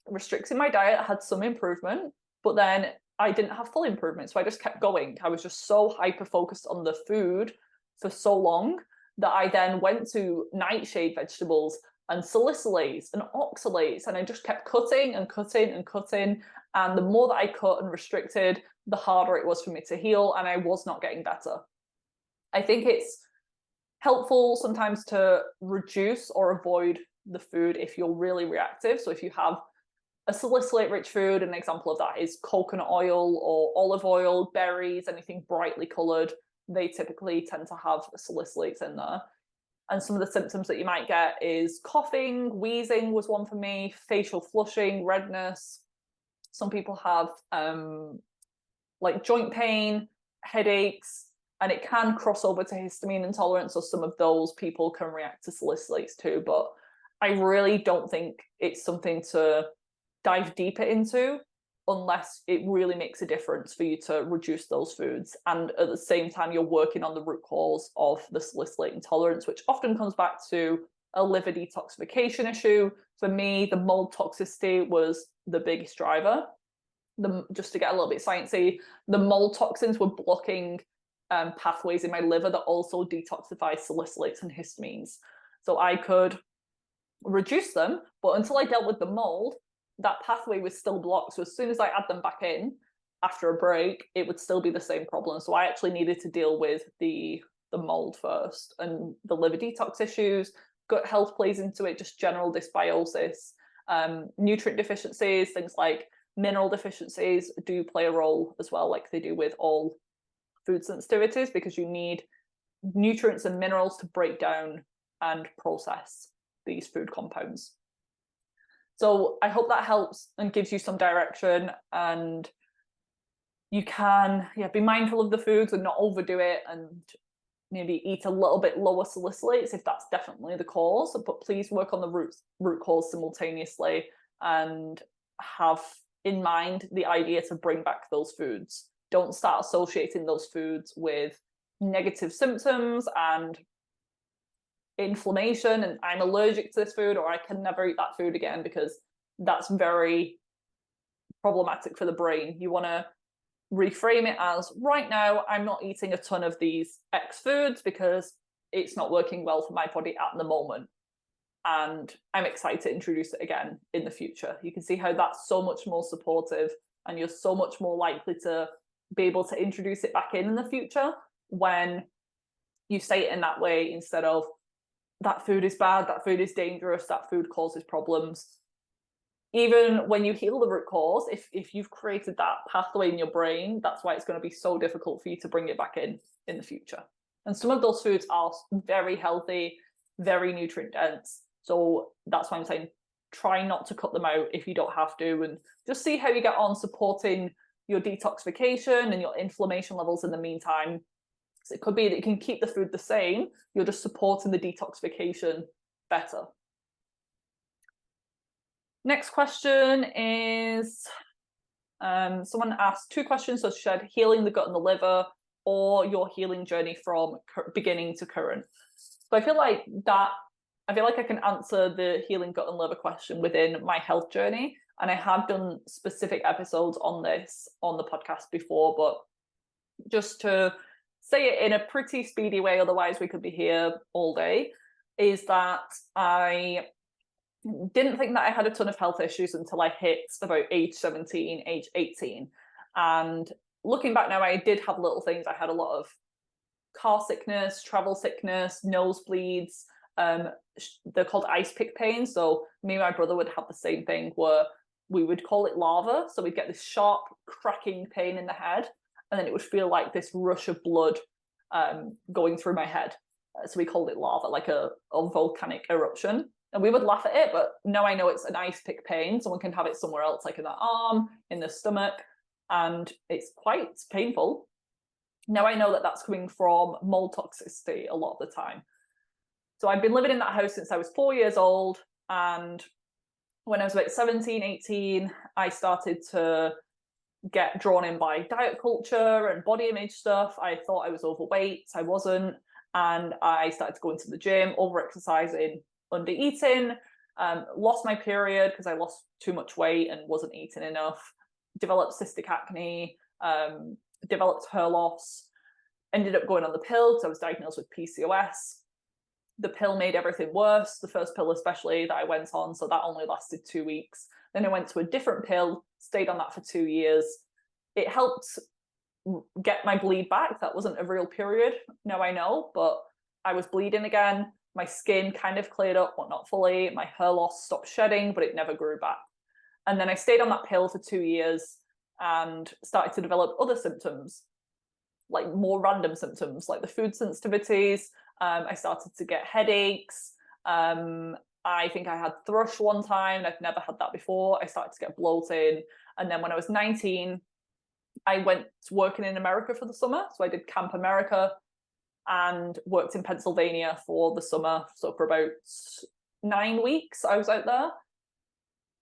Speaker 1: restricted my diet, had some improvement, but then I didn't have full improvement. So I just kept going. I was just so hyper focused on the food for so long that I then went to nightshade vegetables and salicylates and oxalates, and I just kept cutting and cutting and cutting. And the more that I cut and restricted, the harder it was for me to heal, and I was not getting better. I think it's helpful sometimes to reduce or avoid the food if you're really reactive. So if you have a salicylate rich food, an example of that is coconut oil or olive oil, berries, anything brightly colored, they typically tend to have salicylates in there. And some of the symptoms that you might get is coughing, wheezing was one for me, facial flushing, redness. Some people have like joint pain, headaches, and it can cross over to histamine intolerance. So some of those people can react to salicylates too. But I really don't think it's something to dive deeper into unless it really makes a difference for you to reduce those foods. And at the same time, you're working on the root cause of the salicylate intolerance, which often comes back to a liver detoxification issue. For me, the mold toxicity was the biggest driver. Just to get a little bit sciencey, the mold toxins were blocking pathways in my liver that also detoxify salicylates and histamines. So I could reduce them, but until I dealt with the mold, that pathway was still blocked. So as soon as I add them back in after a break, it would still be the same problem. So I actually needed to deal with the mold first, and the liver detox issues. Gut health plays into it, just general dysbiosis, nutrient deficiencies, things like mineral deficiencies do play a role as well, like they do with all food sensitivities, because you need nutrients and minerals to break down and process these food compounds. So I hope that helps and gives you some direction, and you can be mindful of the foods and not overdo it, and maybe eat a little bit lower salicylates if that's definitely the cause, but please work on the root cause simultaneously and have in mind the idea to bring back those foods. Don't start associating those foods with negative symptoms and inflammation and I'm allergic to this food or I can never eat that food again, because that's very problematic for the brain. You want to reframe it as, right now I'm not eating a ton of these X foods because it's not working well for my body at the moment, and I'm excited to introduce it again in the future. You can see how that's so much more supportive, and you're so much more likely to be able to introduce it back in the future when you say it in that way, instead of that food is bad, that food is dangerous, that food causes problems. Even when you heal the root cause, if you've created that pathway in your brain, that's why it's going to be so difficult for you to bring it back in the future. And some of those foods are very healthy, very nutrient dense. So that's why I'm saying try not to cut them out if you don't have to, and just see how you get on supporting your detoxification and your inflammation levels in the meantime. So it could be that you can keep the food the same, you're just supporting the detoxification better. Next question is, someone asked 2 questions. So she said, healing the gut and the liver, or your healing journey from beginning to current. So I feel like I can answer the healing gut and liver question within my health journey. And I have done specific episodes on this on the podcast before, but just to say it in a pretty speedy way, otherwise we could be here all day. is that I didn't think that I had a ton of health issues until I hit about age 17, age 18. And looking back now, I did have little things. I had a lot of car sickness, travel sickness, nosebleeds. They're called ice pick pains. So me and my brother would have the same thing where we would call it lava. So we'd get this sharp cracking pain in the head, and then it would feel like this rush of blood going through my head. So we called it lava, like a volcanic eruption. And we would laugh at it, but now I know it's an ice pick pain. Someone can have it somewhere else, like in the arm, in the stomach, and it's quite painful. Now I know that that's coming from mold toxicity a lot of the time. So I've been living in that house since I was 4 years old. And when I was about 17, 18, I started to get drawn in by diet culture and body image stuff. I thought I was overweight. I wasn't. And I started to go into the gym, over-exercising, under-eating, lost my period because I lost too much weight and wasn't eating enough, developed cystic acne, developed hair loss, ended up going on the pill because I was diagnosed with PCOS. The pill made everything worse, the first pill especially that I went on, so that only lasted 2 weeks. Then I went to a different pill, stayed on that for 2 years. It helped get my bleed back. That wasn't a real period, now I know, but I was bleeding again. My skin kind of cleared up, but not fully. My hair loss stopped shedding, but it never grew back. And then I stayed on that pill for 2 years and started to develop other symptoms, like more random symptoms, like the food sensitivities. I started to get headaches. I think I had thrush one time. I'd never had that before. I started to get bloated. And then when I was 19, I went working in America for the summer. So I did Camp America and worked in Pennsylvania for the summer. So for about 9 weeks, I was out there.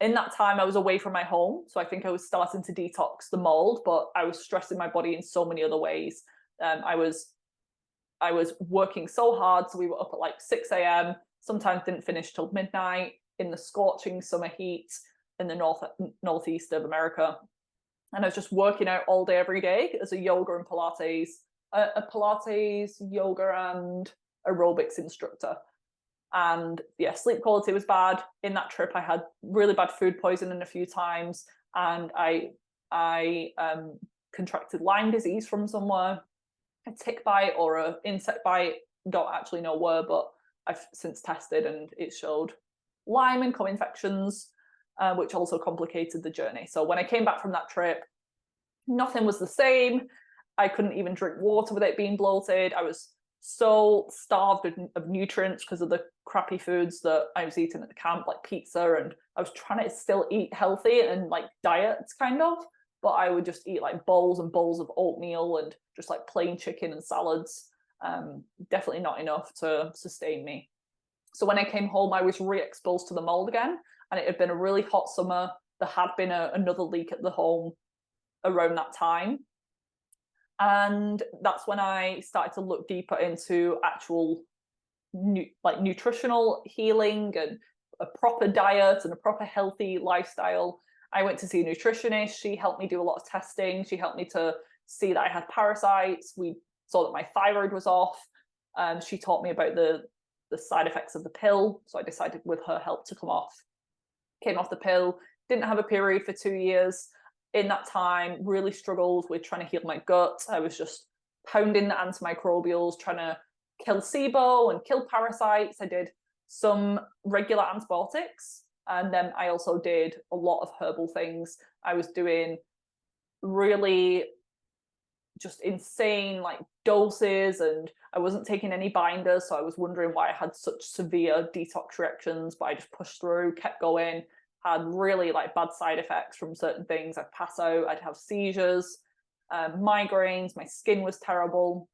Speaker 1: In that time, I was away from my home. So I think I was starting to detox the mold, but I was stressing my body in so many other ways. I was working so hard. So we were up at like 6 a.m., sometimes didn't finish till midnight in the scorching summer heat in the northeast of America. And I was just working out all day, every day as a yoga and Pilates, yoga and aerobics instructor. And yeah, sleep quality was bad. In that trip, I had really bad food poisoning a few times, and I contracted Lyme disease from somewhere, a tick bite or an insect bite. Don't actually know where, but I've since tested and it showed Lyme and co-infections, which also complicated the journey. So when I came back from that trip, nothing was the same. I couldn't even drink water without being bloated. I was so starved of nutrients because of the crappy foods that I was eating at the camp, like pizza, and I was trying to still eat healthy and like diets kind of, but I would just eat like bowls and bowls of oatmeal and just like plain chicken and salads. Definitely not enough to sustain me. So when I came home, I was re-exposed to the mold again, and it had been a really hot summer. There had been another leak at the home around that time. And that's when I started to look deeper into actual nutritional healing and a proper diet and a proper healthy lifestyle. I went to see a nutritionist. She helped me do a lot of testing. She helped me to see that I had parasites. We saw that my thyroid was off. She taught me about the side effects of the pill. So I decided with her help to come off. Came off the pill, didn't have a period for 2 years. In that time, really struggled with trying to heal my gut. I was just pounding the antimicrobials, trying to kill SIBO and kill parasites. I did some regular antibiotics, and then I also did a lot of herbal things. I was doing really just insane like doses, and I wasn't taking any binders, so I was wondering why I had such severe detox reactions, but I just pushed through, kept going. Had really like bad side effects from certain things. I'd pass out, I'd have seizures, migraines, my skin was terrible.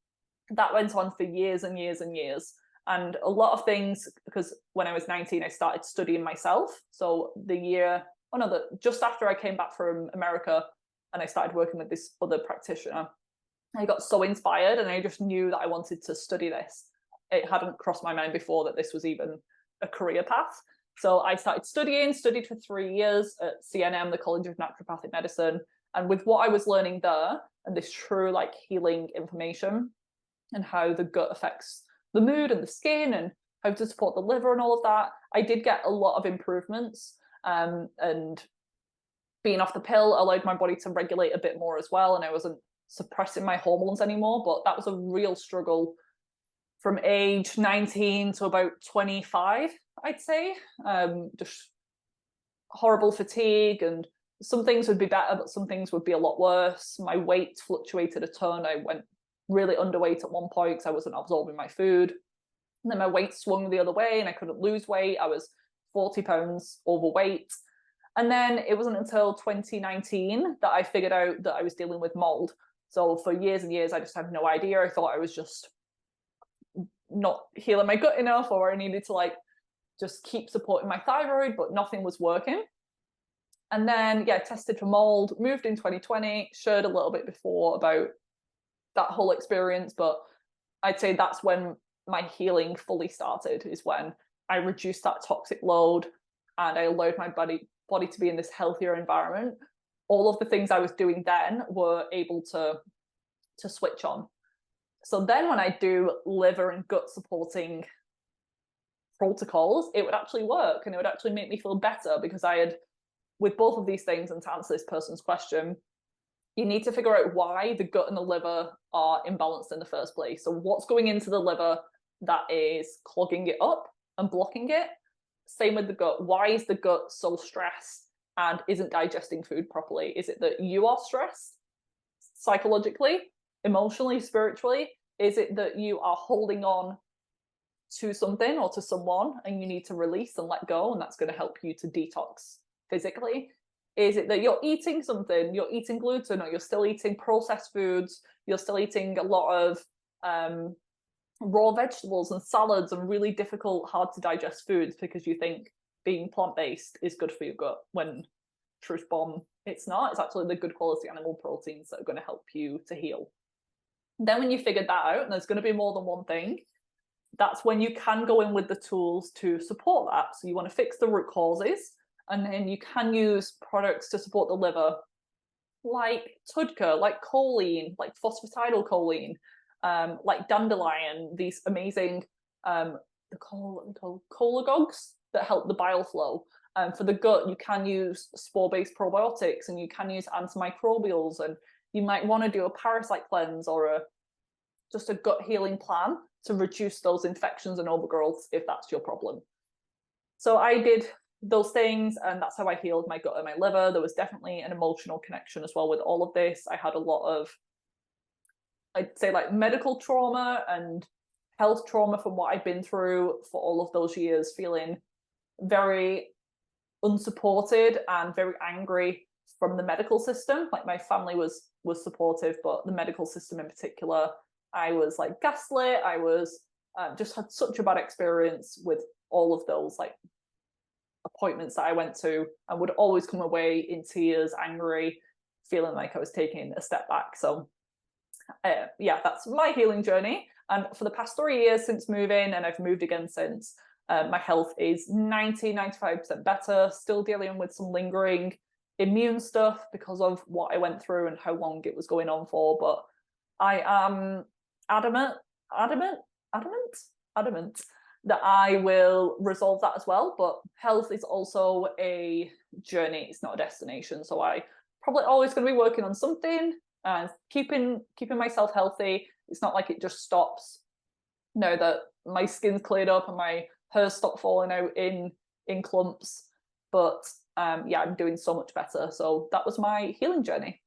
Speaker 1: That went on for years and years and years. And a lot of things, because when I was 19, I started studying myself. So just after I came back from America and I started working with this other practitioner, I got so inspired and I just knew that I wanted to study this. It hadn't crossed my mind before that this was even a career path. So I started studied for 3 years at CNM, the College of Naturopathic Medicine. And with what I was learning there and this true like healing information and how the gut affects the mood and the skin and how to support the liver and all of that. I did get a lot of improvements, and being off the pill allowed my body to regulate a bit more as well, and I wasn't suppressing my hormones anymore. But that was a real struggle from age 19 to about 25, I'd say. Just horrible fatigue, and some things would be better, but some things would be a lot worse. My weight fluctuated a ton. I went really underweight at one point because I wasn't absorbing my food. And then my weight swung the other way and I couldn't lose weight. I was 40 pounds overweight. And then it wasn't until 2019 that I figured out that I was dealing with mold. So for years and years, I just had no idea. I thought I was just not healing my gut enough, or I needed to like just keep supporting my thyroid, but nothing was working. And then, yeah, tested for mold, moved in 2020, shared a little bit before about that whole experience, but I'd say that's when my healing fully started, is when I reduced that toxic load and I allowed my body to be in this healthier environment. All of the things I was doing then were able to switch on. So then when I do liver and gut supporting protocols, it would actually work and it would actually make me feel better, because I had, with both of these things, and to answer this person's question, you need to figure out why the gut and the liver are imbalanced in the first place. So what's going into the liver that is clogging it up and blocking it? Same with the gut. Why is the gut so stressed and isn't digesting food properly? Is it that you are stressed psychologically, emotionally, spiritually? Is it that you are holding on to something or to someone and you need to release and let go, and that's going to help you to detox physically? Is it that you're eating something, you're eating gluten, or you're still eating processed foods, you're still eating a lot of raw vegetables and salads and really difficult, hard to digest foods because you think being plant-based is good for your gut, when truth bomb, it's not. It's actually the good quality animal proteins that are going to help you to heal. Then when you figured that out, and there's going to be more than one thing, that's when you can go in with the tools to support that. So you want to fix the root causes, and then you can use products to support the liver, like TUDCA, like choline, like phosphatidylcholine, like dandelion, these amazing cholagogues that help the bile flow. For the gut, you can use spore-based probiotics, and you can use antimicrobials, and you might want to do a parasite cleanse or just a gut healing plan to reduce those infections and overgrowths if that's your problem. So I did those things, and that's how I healed my gut and my liver. There was definitely an emotional connection as well with all of this. I had a lot of, I'd say, like medical trauma and health trauma from what I'd been through for all of those years, feeling very unsupported and very angry from the medical system. Like my family was supportive, but the medical system in particular, I was like gaslit. I was just had such a bad experience with all of those like appointments that I went to, and would always come away in tears, angry, feeling like I was taking a step back. So yeah, that's my healing journey. And for the past 3 years since moving, and I've moved again since, my health is 95% better, still dealing with some lingering immune stuff because of what I went through and how long it was going on for. But I am adamant that I will resolve that as well. But health is also a journey, it's not a destination. So I probably always going to be working on something and keeping myself healthy. It's not like it just stops now that my skin's cleared up and my hair stopped falling out in clumps. But yeah, I'm doing so much better. So that was my healing journey.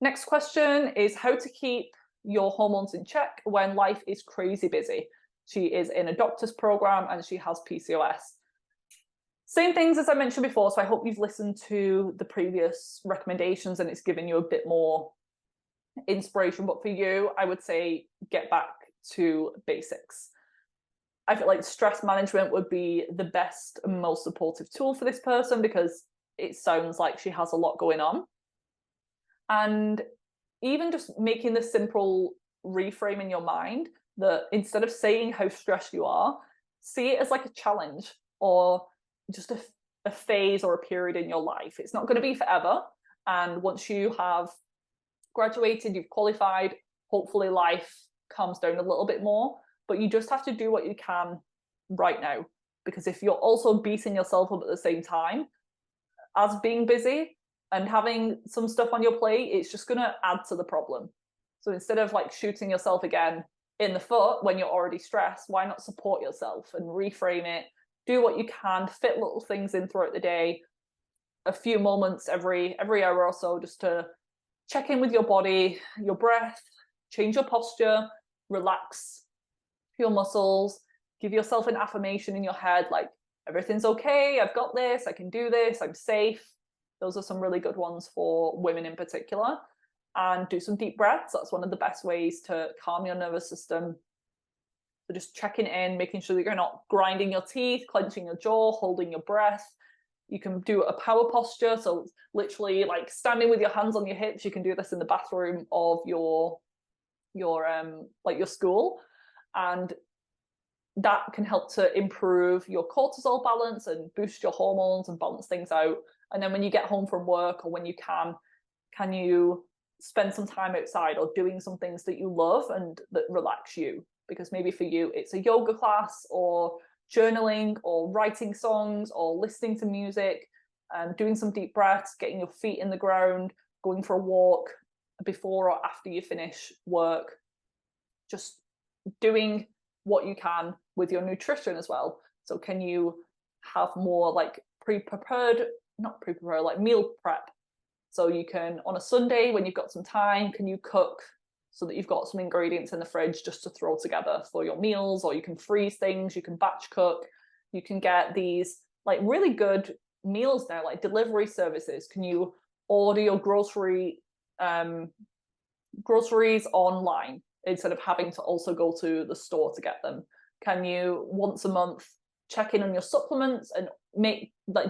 Speaker 1: Next question is how to keep your hormones in check when life is crazy busy. She is in a doctor's program and she has PCOS. Same things as I mentioned before, so I hope you've listened to the previous recommendations and it's given you a bit more inspiration. But for you, I would say get back to basics. I feel like stress management would be the best and most supportive tool for this person, because it sounds like she has a lot going on. And even just making the simple reframe in your mind that instead of saying how stressed you are, see it as like a challenge or just a phase or a period in your life. It's not going to be forever. And once you have graduated, you've qualified, hopefully life calms down a little bit more. but you just have to do what you can right now. Because if you're also beating yourself up at the same time as being busy and having some stuff on your plate, it's just going to add to the problem. So instead of like shooting yourself again in the foot when you're already stressed, why not support yourself and reframe it? Do what you can, fit little things in throughout the day, a few moments every hour or so, just to check in with your body, your breath, change your posture, relax your muscles, give yourself an affirmation in your head like, everything's okay, I've got this, I can do this, I'm safe. Those are some really good ones for women in particular. And do some deep breaths. That's one of the best ways to calm your nervous system. So just checking in, making sure that you're not grinding your teeth, clenching your jaw, holding your breath. You can do a power posture. So literally like standing with your hands on your hips. You can do this in the bathroom of your school. And that can help to improve your cortisol balance and boost your hormones and balance things out. And then when you get home from work, or when you can you spend some time outside or doing some things that you love and that relax you? Because maybe for you it's a yoga class, or journaling, or writing songs, or listening to music, doing some deep breaths, getting your feet in the ground, going for a walk before or after you finish work, just doing what you can with your nutrition as well. So can you have more like like meal prep? So you can, on a Sunday when you've got some time, can you cook so that you've got some ingredients in the fridge just to throw together for your meals? Or you can freeze things, you can batch cook, you can get these like really good meals now, like delivery services. Can you order your groceries online instead of having to also go to the store to get them? Can you once a month check in on your supplements and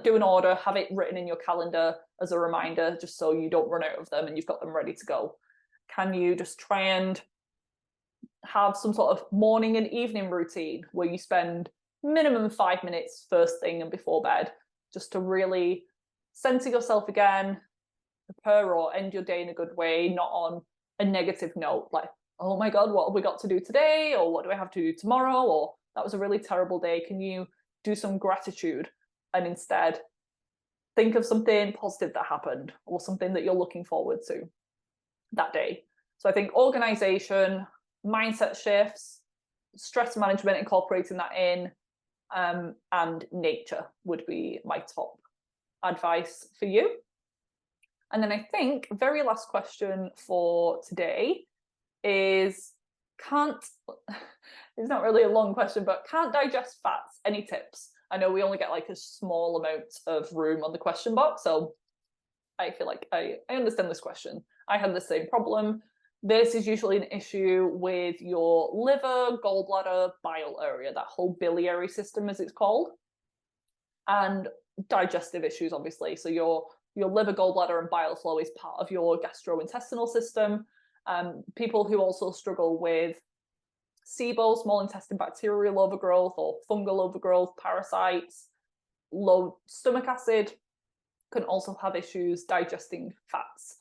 Speaker 1: do an order, have it written in your calendar as a reminder, just so you don't run out of them and you've got them ready to go? Can you just try and have some sort of morning and evening routine where you spend minimum 5 minutes first thing and before bed, just to really center yourself again, prepare or end your day in a good way, not on a negative note, like, oh my God, what have we got to do today? Or what do I have to do tomorrow? Or that was a really terrible day. Can you do some gratitude and instead think of something positive that happened, or something that you're looking forward to that day? So I think organization, mindset shifts, stress management, incorporating that in, and nature would be my top advice for you. And then I think very last question for today is, it's not really a long question, but can't digest fats, any tips? I know we only get like a small amount of room on the question box, so I feel like I understand this question. I had the same problem. This is usually an issue with your liver, gallbladder, bile area, that whole biliary system as it's called, and digestive issues, obviously. So your liver, gallbladder, and bile flow is part of your gastrointestinal system. People who also struggle with SIBO, small intestine bacterial overgrowth, or fungal overgrowth, parasites, low stomach acid, can also have issues digesting fats.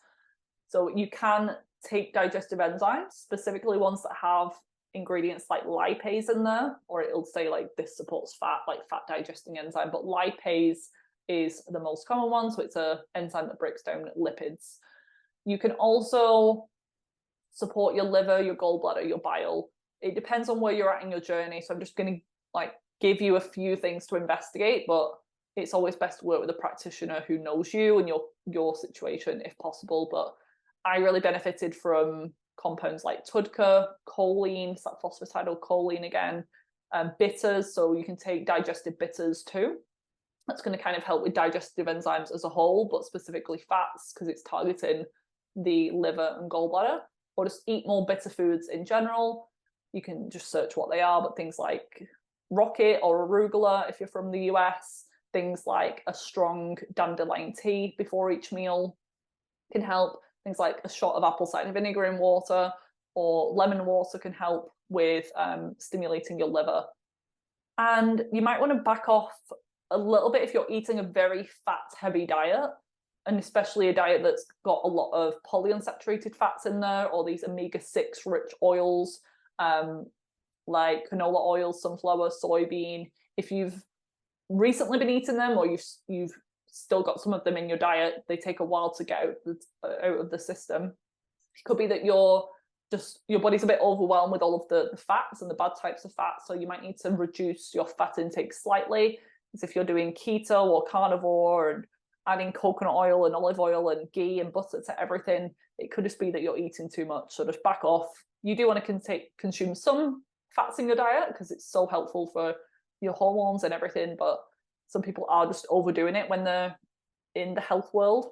Speaker 1: So you can take digestive enzymes, specifically ones that have ingredients like lipase in there, or it'll say like this supports fat, like fat digesting enzyme, but lipase is the most common one. So it's an enzyme that breaks down lipids. You can also support your liver, your gallbladder, your bile. It depends on where you're at in your journey. So I'm just going to like give you a few things to investigate, but it's always best to work with a practitioner who knows you and your situation if possible. But I really benefited from compounds like TUDCA, choline, it's that phosphatidylcholine again, bitters. So you can take digestive bitters too. That's going to kind of help with digestive enzymes as a whole, but specifically fats, because it's targeting the liver and gallbladder. Or just eat more bitter foods in general. You can just search what they are, but things like rocket or arugula if you're from the US, things like a strong dandelion tea before each meal can help. Things like a shot of apple cider vinegar in water or lemon water can help with stimulating your liver. And you might want to back off a little bit if you're eating a very fat-heavy diet, and especially a diet that's got a lot of polyunsaturated fats in there, or these omega-6 rich oils. like canola oil, sunflower, soybean. If you've recently been eating them, or you've still got some of them in your diet, they take a while to get out of the system. It could be that your body's a bit overwhelmed with all of the fats and the bad types of fats, so you might need to reduce your fat intake slightly. As if you're doing keto or carnivore and adding coconut oil and olive oil and ghee and butter to everything, it could just be that you're eating too much, so just back off. You do want to consume some fats in your diet because it's so helpful for your hormones and everything, but some people are just overdoing it when they're in the health world.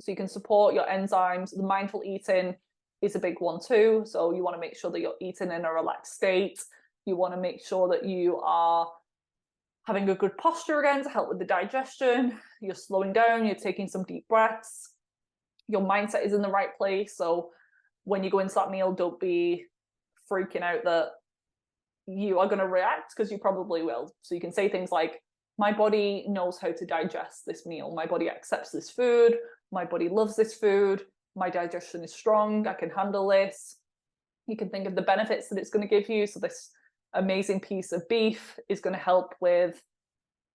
Speaker 1: So you can support your enzymes. The mindful eating is a big one too. So you want to make sure that you're eating in a relaxed state. You want to make sure that you are having a good posture again to help with the digestion. You're slowing down, you're taking some deep breaths. Your mindset is in the right place. So when you go into that meal, don't be freaking out that you are going to react, because you probably will. So you can say things like, my body knows how to digest this meal. My body accepts this food. My body loves this food. My digestion is strong. I can handle this. You can think of the benefits that it's going to give you. So this amazing piece of beef is going to help with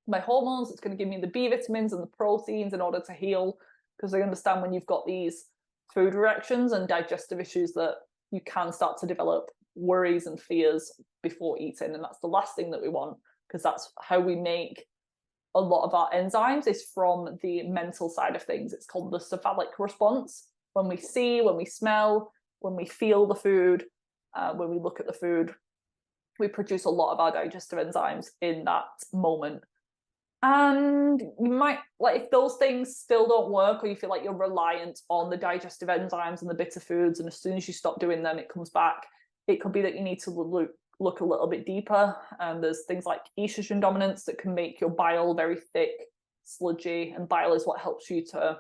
Speaker 1: my hormones. It's going to give me the B vitamins and the proteins in order to heal, because I understand when you've got these food reactions and digestive issues that you can start to develop worries and fears before eating, and that's the last thing that we want, because that's how we make a lot of our enzymes, is from the mental side of things. It's called the cephalic response. When we see, when we smell, when we feel the food, when we look at the food, we produce a lot of our digestive enzymes in that moment. And you might, like, if those things still don't work, or you feel like you're reliant on the digestive enzymes and the bitter foods, and as soon as you stop doing them, it comes back, it could be that you need to look a little bit deeper. And there's things like estrogen dominance that can make your bile very thick, sludgy, and bile is what helps you to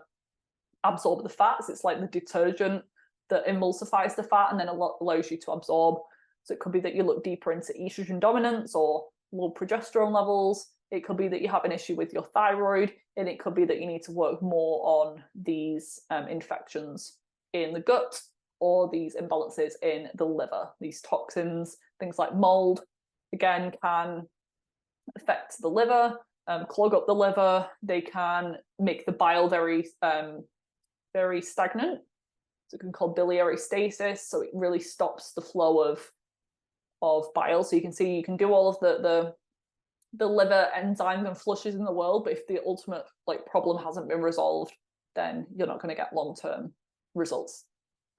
Speaker 1: absorb the fats. It's like the detergent that emulsifies the fat and then allows you to absorb. So it could be that you look deeper into estrogen dominance or low progesterone levels. It could be that you have an issue with your thyroid, and it could be that you need to work more on these infections in the gut, or these imbalances in the liver. These toxins, things like mold, again, can affect the liver, clog up the liver. They can make the bile very stagnant. So it can cause biliary stasis. So it really stops the flow of bile. So you can see, you can do all of the liver enzymes and flushes in the world, but if the ultimate problem hasn't been resolved, then you're not going to get long-term results.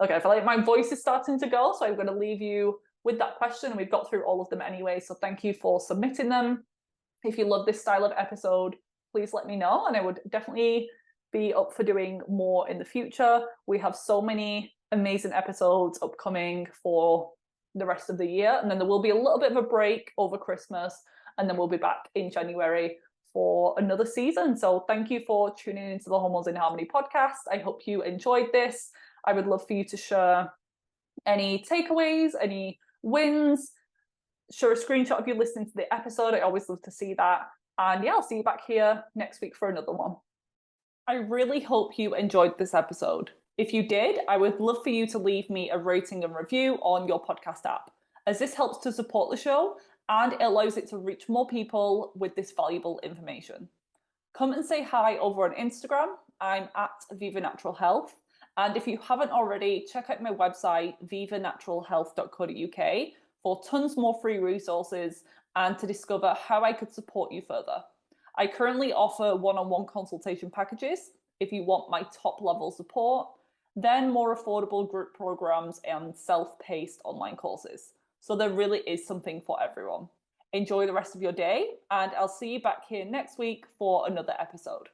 Speaker 1: Okay, I feel like my voice is starting to go, so I'm going to leave you with that question. We've got through all of them anyway, so thank you for submitting them. If you love this style of episode, please let me know, and I would definitely be up for doing more in the future. We have so many amazing episodes upcoming for the rest of the year, and then there will be a little bit of a break over Christmas, and then we'll be back in January for another season. So thank you for tuning into the Hormones in Harmony podcast. I hope you enjoyed this. I would love for you to share any takeaways, any wins, share a screenshot of you listening to the episode. I always love to see that. And yeah, I'll see you back here next week for another one. I really hope you enjoyed this episode. If you did, I would love for you to leave me a rating and review on your podcast app, as this helps to support the show and it allows it to reach more people with this valuable information. Come and say hi over on Instagram. I'm at Viva Natural Health. And if you haven't already, check out my website, vivanaturalhealth.co.uk, for tons more free resources and to discover how I could support you further. I currently offer one-on-one consultation packages if you want my top level support, then more affordable group programs and self-paced online courses. So there really is something for everyone. Enjoy the rest of your day, and I'll see you back here next week for another episode.